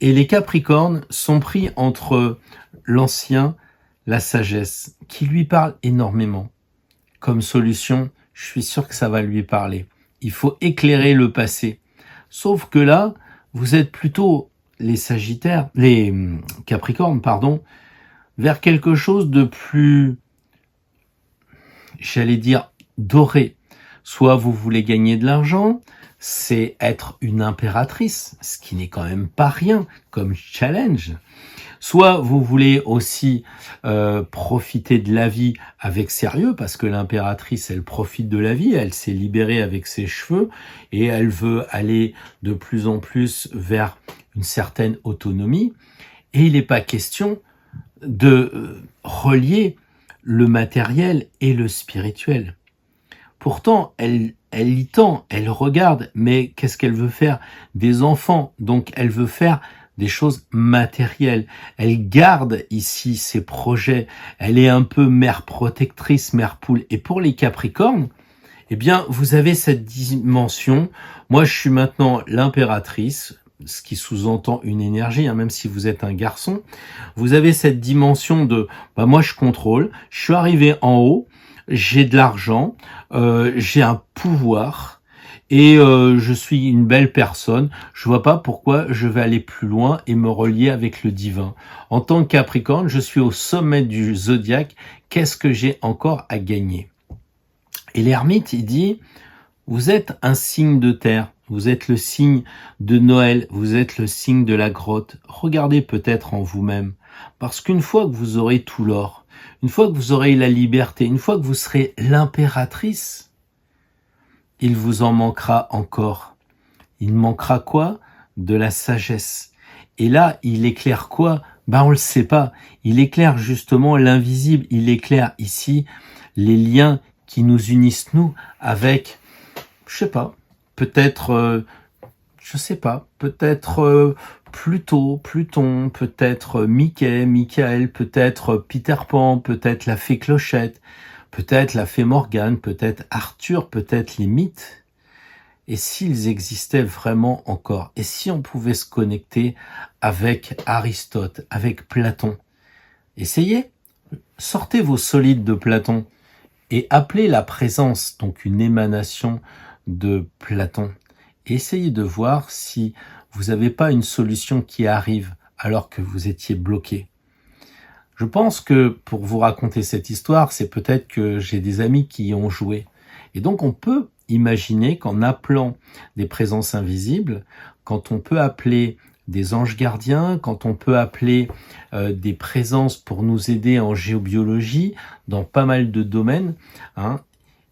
Et les Capricornes sont pris entre l'ancien, la sagesse, qui lui parle énormément. Comme solution, je suis sûr que ça va lui parler. Il faut éclairer le passé. Sauf que là, vous êtes plutôt les Capricornes, vers quelque chose de plus, j'allais dire, doré. Soit vous voulez gagner de l'argent, c'est être une impératrice, ce qui n'est quand même pas rien comme challenge. Soit vous voulez aussi profiter de la vie avec sérieux, parce que l'impératrice, elle profite de la vie, elle s'est libérée avec ses cheveux, et elle veut aller de plus en plus vers une certaine autonomie. Et il n'est pas question de relier le matériel et le spirituel. Pourtant, elle y tend, elle regarde, mais qu'est-ce qu'elle veut faire? Des enfants, donc elle veut faire des choses matérielles. Elle garde ici ses projets, elle est un peu mère protectrice, mère poule. Et pour les Capricornes, eh bien, vous avez cette dimension. Moi, je suis maintenant l'impératrice, ce qui sous-entend une énergie, même si vous êtes un garçon. Vous avez cette dimension de, moi je contrôle, je suis arrivé en haut, j'ai de l'argent, j'ai un pouvoir et je suis une belle personne. Je vois pas pourquoi je vais aller plus loin et me relier avec le divin. En tant que Capricorne, je suis au sommet du zodiaque. Qu'est-ce que j'ai encore à gagner? Et l'ermite, il dit, vous êtes un signe de terre, vous êtes le signe de Noël, vous êtes le signe de la grotte. Regardez peut-être en vous-même, parce qu'une fois que vous aurez tout l'or, une fois que vous aurez la liberté, une fois que vous serez l'impératrice, il vous en manquera encore. Il manquera quoi? De la sagesse. Et là, il éclaire quoi? On le sait pas. Il éclaire justement l'invisible. Il éclaire ici les liens qui nous unissent, nous, avec, je sais pas, peut-être, peut-être Pluton, peut-être Mickey, Michael, peut-être Peter Pan, peut-être la fée Clochette, peut-être la fée Morgane, peut-être Arthur, peut-être les mythes. Et s'ils existaient vraiment encore? Et si on pouvait se connecter avec Aristote, avec Platon? Essayez, sortez vos solides de Platon et appelez la présence, donc une émanation de Platon. Et essayez de voir si vous n'avez pas une solution qui arrive alors que vous étiez bloqué. Je pense que pour vous raconter cette histoire, c'est peut-être que j'ai des amis qui y ont joué. Et donc on peut imaginer qu'en appelant des présences invisibles, quand on peut appeler des anges gardiens, quand on peut appeler des présences pour nous aider en géobiologie, dans pas mal de domaines,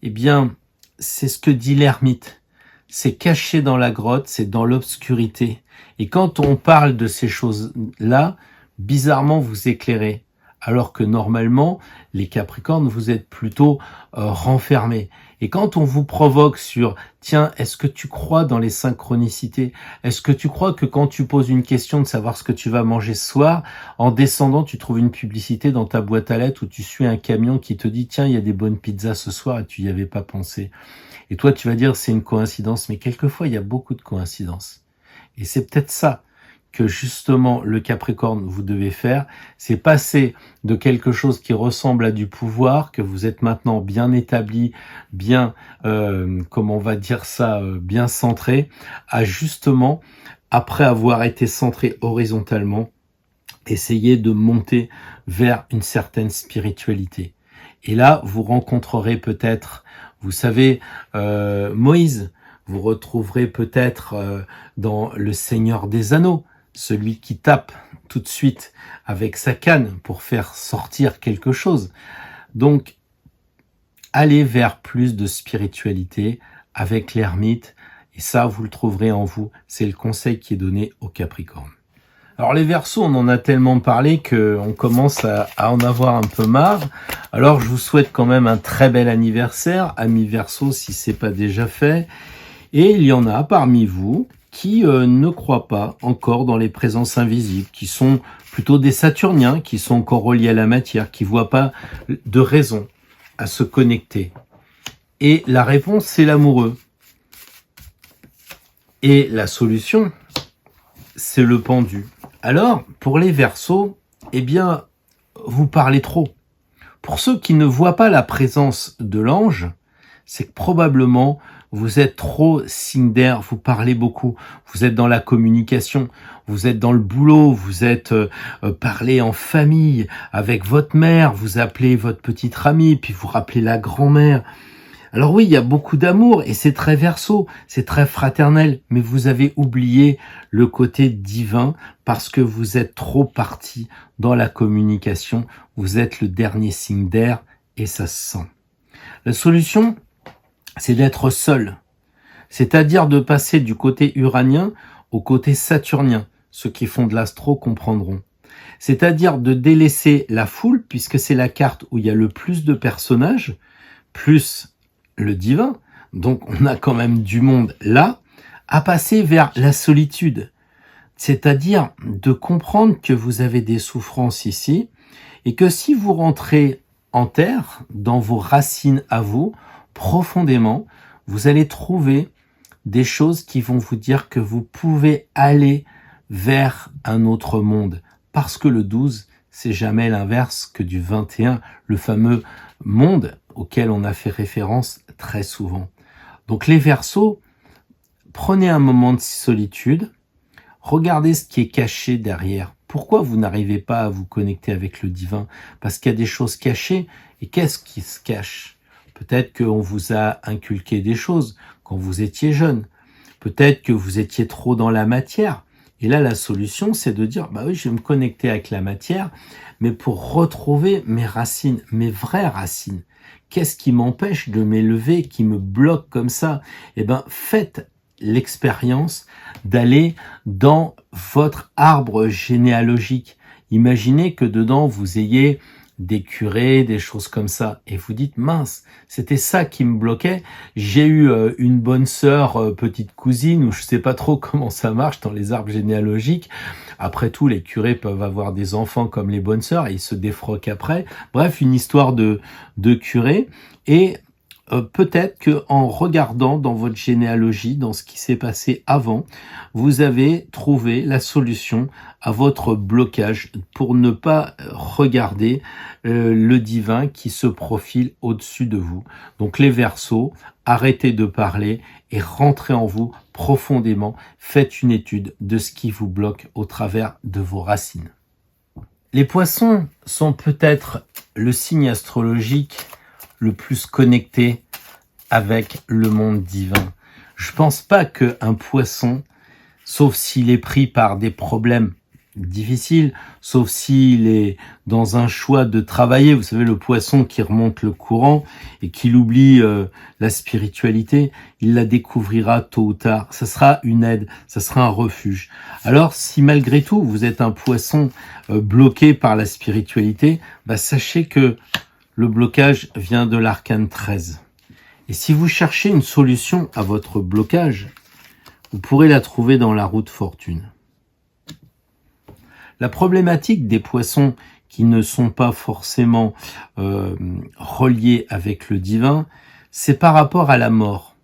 eh bien, c'est ce que dit l'ermite. C'est caché dans la grotte, c'est dans l'obscurité. Et quand on parle de ces choses-là, bizarrement vous éclairez. Alors que normalement, les Capricornes, vous êtes plutôt renfermés. Et quand on vous provoque sur « Tiens, est-ce que tu crois dans les synchronicités? Est-ce que tu crois que quand tu poses une question de savoir ce que tu vas manger ce soir, en descendant, tu trouves une publicité dans ta boîte à lettres où tu suis un camion qui te dit « Tiens, il y a des bonnes pizzas ce soir et tu n'y avais pas pensé. » Et toi, tu vas dire « C'est une coïncidence. » Mais quelquefois, il y a beaucoup de coïncidences. Et c'est peut-être ça que justement le Capricorne vous devez faire, c'est passer de quelque chose qui ressemble à du pouvoir, que vous êtes maintenant bien établi, bien, comment on va dire ça, bien centré, à justement, après avoir été centré horizontalement, essayer de monter vers une certaine spiritualité. Et là, vous rencontrerez peut-être, vous savez, Moïse, vous retrouverez peut-être dans le Seigneur des Anneaux, celui qui tape tout de suite avec sa canne pour faire sortir quelque chose. Donc, allez vers plus de spiritualité avec l'ermite, et ça, vous le trouverez en vous. C'est le conseil qui est donné aux Capricornes. Alors les Verseaux, on en a tellement parlé qu'on commence à en avoir un peu marre. Alors je vous souhaite quand même un très bel anniversaire, amis Verseaux, si c'est pas déjà fait. Et il y en a parmi vous qui ne croient pas encore dans les présences invisibles, qui sont plutôt des Saturniens, qui sont encore reliés à la matière, qui voient pas de raison à se connecter. Et la réponse, c'est l'amoureux. Et la solution, c'est le pendu. Alors, pour les Verseaux, eh bien, vous parlez trop. Pour ceux qui ne voient pas la présence de l'ange, c'est que probablement vous êtes trop signe d'air, vous parlez beaucoup, vous êtes dans la communication, vous êtes dans le boulot, vous êtes parlé en famille avec votre mère, vous appelez votre petite amie, puis vous rappelez la grand-mère. Alors oui, il y a beaucoup d'amour et c'est très Verseau, c'est très fraternel, mais vous avez oublié le côté divin parce que vous êtes trop parti dans la communication, vous êtes le dernier signe d'air et ça se sent. La solution, c'est d'être seul, c'est-à-dire de passer du côté uranien au côté saturnien. Ceux qui font de l'astro comprendront. C'est-à-dire de délaisser la foule, puisque c'est la carte où il y a le plus de personnages, plus le divin, donc on a quand même du monde là, à passer vers la solitude. C'est-à-dire de comprendre que vous avez des souffrances ici, et que si vous rentrez en terre, dans vos racines à vous, profondément, vous allez trouver des choses qui vont vous dire que vous pouvez aller vers un autre monde. Parce que le 12, c'est jamais l'inverse que du 21, le fameux monde auquel on a fait référence très souvent. Donc les Verseaux, prenez un moment de solitude, regardez ce qui est caché derrière. Pourquoi vous n'arrivez pas à vous connecter avec le divin? Parce qu'il y a des choses cachées. Et qu'est-ce qui se cache? Peut-être qu'on vous a inculqué des choses quand vous étiez jeune. Peut-être que vous étiez trop dans la matière. Et là, la solution, c'est de dire, bah oui, je vais me connecter avec la matière, mais pour retrouver mes racines, mes vraies racines. Qu'est-ce qui m'empêche de m'élever, qui me bloque comme ça? Eh ben, faites l'expérience d'aller dans votre arbre généalogique. Imaginez que dedans, vous ayez des curés, des choses comme ça, et vous dites, mince, c'était ça qui me bloquait, j'ai eu une bonne sœur, petite cousine, ou je sais pas trop comment ça marche dans les arbres généalogiques. Après tout, les curés peuvent avoir des enfants comme les bonnes sœurs, et ils se défroquent après. Bref, une histoire de curé, et peut-être que en regardant dans votre généalogie, dans ce qui s'est passé avant, vous avez trouvé la solution à votre blocage pour ne pas regarder le divin qui se profile au-dessus de vous. Donc les Verseaux, arrêtez de parler et rentrez en vous profondément. Faites une étude de ce qui vous bloque au travers de vos racines. Les Poissons sont peut-être le signe astrologique le plus connecté avec le monde divin. Je pense pas qu'un poisson, sauf s'il est pris par des problèmes difficiles, sauf s'il est dans un choix de travailler, vous savez, le poisson qui remonte le courant et qui oublie la spiritualité, il la découvrira tôt ou tard. Ça sera une aide, ça sera un refuge. Alors, si malgré tout, vous êtes un poisson bloqué par la spiritualité, bah, sachez que le blocage vient de l'arcane 13. Et si vous cherchez une solution à votre blocage, vous pourrez la trouver dans la roue de fortune. La problématique des poissons qui ne sont pas forcément reliés avec le divin, c'est par rapport à la mort.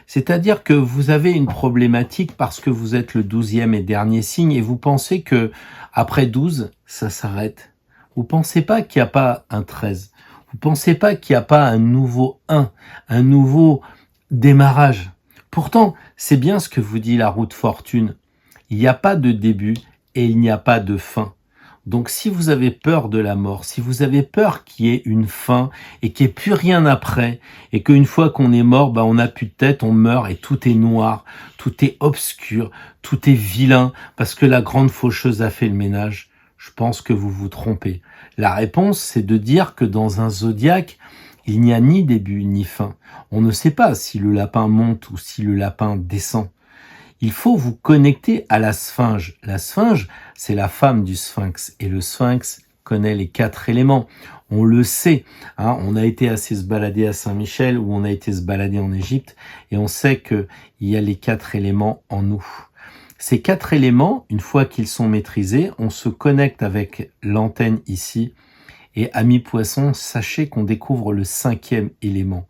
C'est-à-dire que vous avez une problématique parce que vous êtes le 12e et dernier signe et vous pensez que après 12, ça s'arrête. Vous pensez pas qu'il n'y a pas un 13. Vous pensez pas qu'il n'y a pas un nouveau 1, un nouveau démarrage. Pourtant, c'est bien ce que vous dit la roue de fortune. Il n'y a pas de début et il n'y a pas de fin. Donc si vous avez peur de la mort, si vous avez peur qu'il y ait une fin et qu'il n'y ait plus rien après, et qu'une fois qu'on est mort, on n'a plus de tête, on meurt et tout est noir, tout est obscur, tout est vilain, parce que la grande faucheuse a fait le ménage, je pense que vous vous trompez. La réponse, c'est de dire que dans un zodiaque, il n'y a ni début ni fin. On ne sait pas si le lapin monte ou si le lapin descend. Il faut vous connecter à la sphinge. La sphinge, c'est la femme du sphinx. Et le sphinx connaît les 4 éléments. On le sait. On a été assez se balader à Saint-Michel ou on a été se balader en Égypte. Et on sait qu'il y a les 4 éléments en nous. Ces 4 éléments, une fois qu'ils sont maîtrisés, on se connecte avec l'antenne ici. Et amis poissons, sachez qu'on découvre le 5e élément.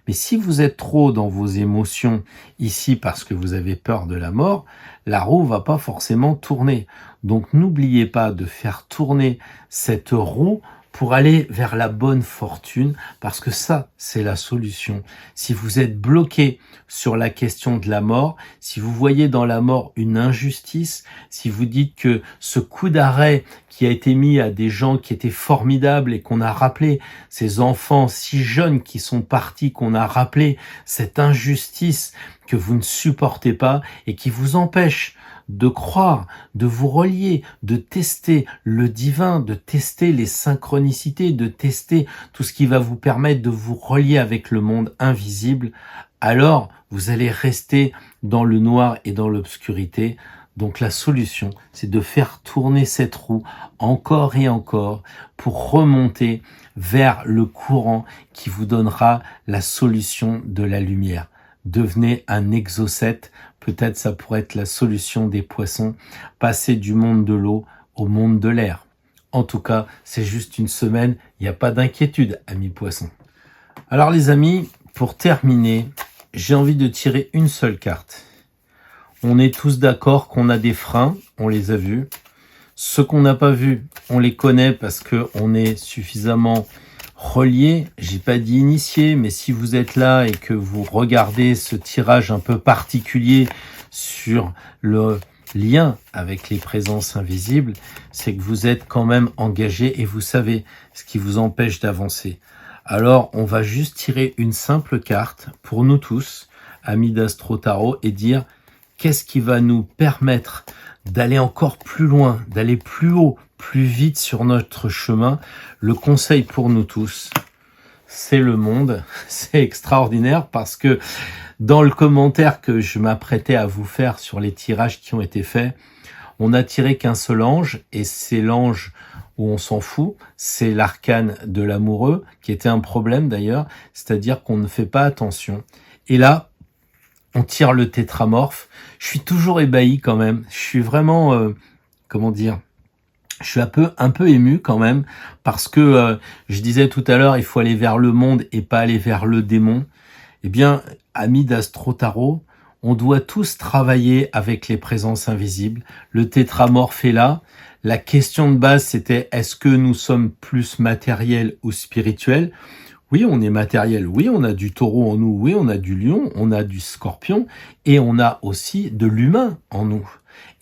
Mais si vous êtes trop dans vos émotions ici parce que vous avez peur de la mort, la roue va pas forcément tourner. Donc n'oubliez pas de faire tourner cette roue pour aller vers la bonne fortune, parce que ça, c'est la solution. Si vous êtes bloqué sur la question de la mort, si vous voyez dans la mort une injustice, si vous dites que ce coup d'arrêt qui a été mis à des gens qui étaient formidables et qu'on a rappelé, ces enfants si jeunes qui sont partis, qu'on a rappelé cette injustice que vous ne supportez pas et qui vous empêche de croire, de vous relier, de tester le divin, de tester les synchronicités, de tester tout ce qui va vous permettre de vous relier avec le monde invisible, alors vous allez rester dans le noir et dans l'obscurité. Donc la solution, c'est de faire tourner cette roue encore et encore pour remonter vers le courant qui vous donnera la solution de la lumière. Devenez un exocète, peut-être ça pourrait être la solution des poissons, passer du monde de l'eau au monde de l'air. En tout cas, c'est juste une semaine, il n'y a pas d'inquiétude, amis poissons. Alors les amis, pour terminer, j'ai envie de tirer une seule carte. On est tous d'accord qu'on a des freins, on les a vus. Ceux qu'on n'a pas vus, on les connaît parce qu'on est suffisamment relié, j'ai pas dit initié, mais si vous êtes là et que vous regardez ce tirage un peu particulier sur le lien avec les présences invisibles, c'est que vous êtes quand même engagé et vous savez ce qui vous empêche d'avancer. Alors, on va juste tirer une simple carte pour nous tous, amis d'Astro Tarot, et dire qu'est-ce qui va nous permettre d'aller encore plus loin, d'aller plus haut, plus vite sur notre chemin. Le conseil pour nous tous, c'est le monde. C'est extraordinaire parce que dans le commentaire que je m'apprêtais à vous faire sur les tirages qui ont été faits, on n'a tiré qu'un seul ange et c'est l'ange où on s'en fout, c'est l'arcane de l'amoureux qui était un problème d'ailleurs, c'est-à-dire qu'on ne fait pas attention. Et là, on tire le tétramorphe. Je suis toujours ébahi quand même. Je suis vraiment, je suis un peu ému quand même parce que je disais tout à l'heure, il faut aller vers le monde et pas aller vers le démon. Eh bien, amis d'Astro Tarot, on doit tous travailler avec les présences invisibles. Le tétramorphe est là. La question de base, c'était est-ce que nous sommes plus matériels ou spirituels ? Oui, on est matériel. Oui, on a du taureau en nous. Oui, on a du lion, on a du scorpion et on a aussi de l'humain en nous.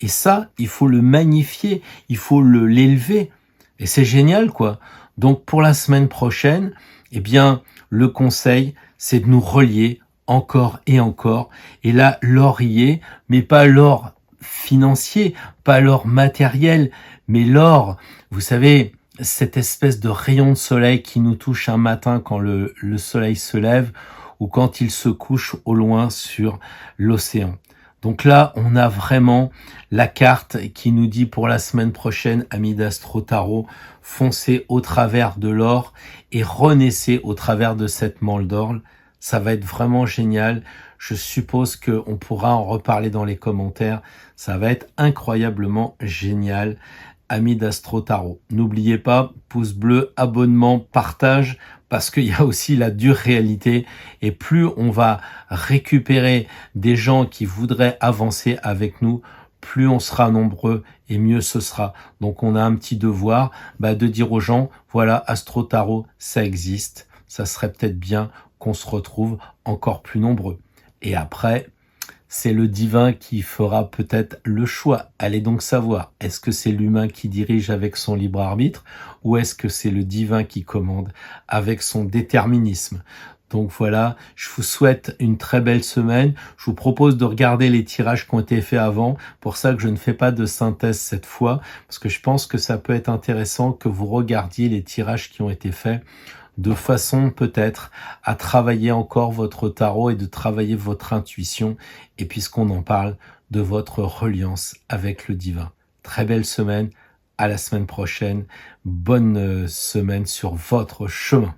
Et ça, il faut le magnifier, il faut l'élever. Et c'est génial, quoi. Donc, pour la semaine prochaine, eh bien, le conseil, c'est de nous relier encore et encore. Et là, l'or y est, mais pas l'or financier, pas l'or matériel, mais l'or, vous savez, cette espèce de rayon de soleil qui nous touche un matin quand le soleil se lève ou quand il se couche au loin sur l'océan. Donc là, on a vraiment la carte qui nous dit pour la semaine prochaine, amis d'Astro Tarot, foncez au travers de l'or et renaissez au travers de cette malle d'or. Ça va être vraiment génial. Je suppose qu'on pourra en reparler dans les commentaires. Ça va être incroyablement génial. Amis d'Astro Tarot, n'oubliez pas, pouce bleu, abonnement, partage, parce qu'il y a aussi la dure réalité. Et plus on va récupérer des gens qui voudraient avancer avec nous, plus on sera nombreux et mieux ce sera. Donc on a un petit devoir de dire aux gens, voilà, Astro Tarot, ça existe. Ça serait peut-être bien qu'on se retrouve encore plus nombreux. Et après, c'est le divin qui fera peut-être le choix. Allez donc savoir, est-ce que c'est l'humain qui dirige avec son libre arbitre ou est-ce que c'est le divin qui commande avec son déterminisme? Donc voilà, je vous souhaite une très belle semaine. Je vous propose de regarder les tirages qui ont été faits avant. Pour ça que je ne fais pas de synthèse cette fois, parce que je pense que ça peut être intéressant que vous regardiez les tirages qui ont été faits de façon peut-être à travailler encore votre tarot et de travailler votre intuition. Et puisqu'on en parle, de votre reliance avec le divin. Très belle semaine, à la semaine prochaine. Bonne semaine sur votre chemin.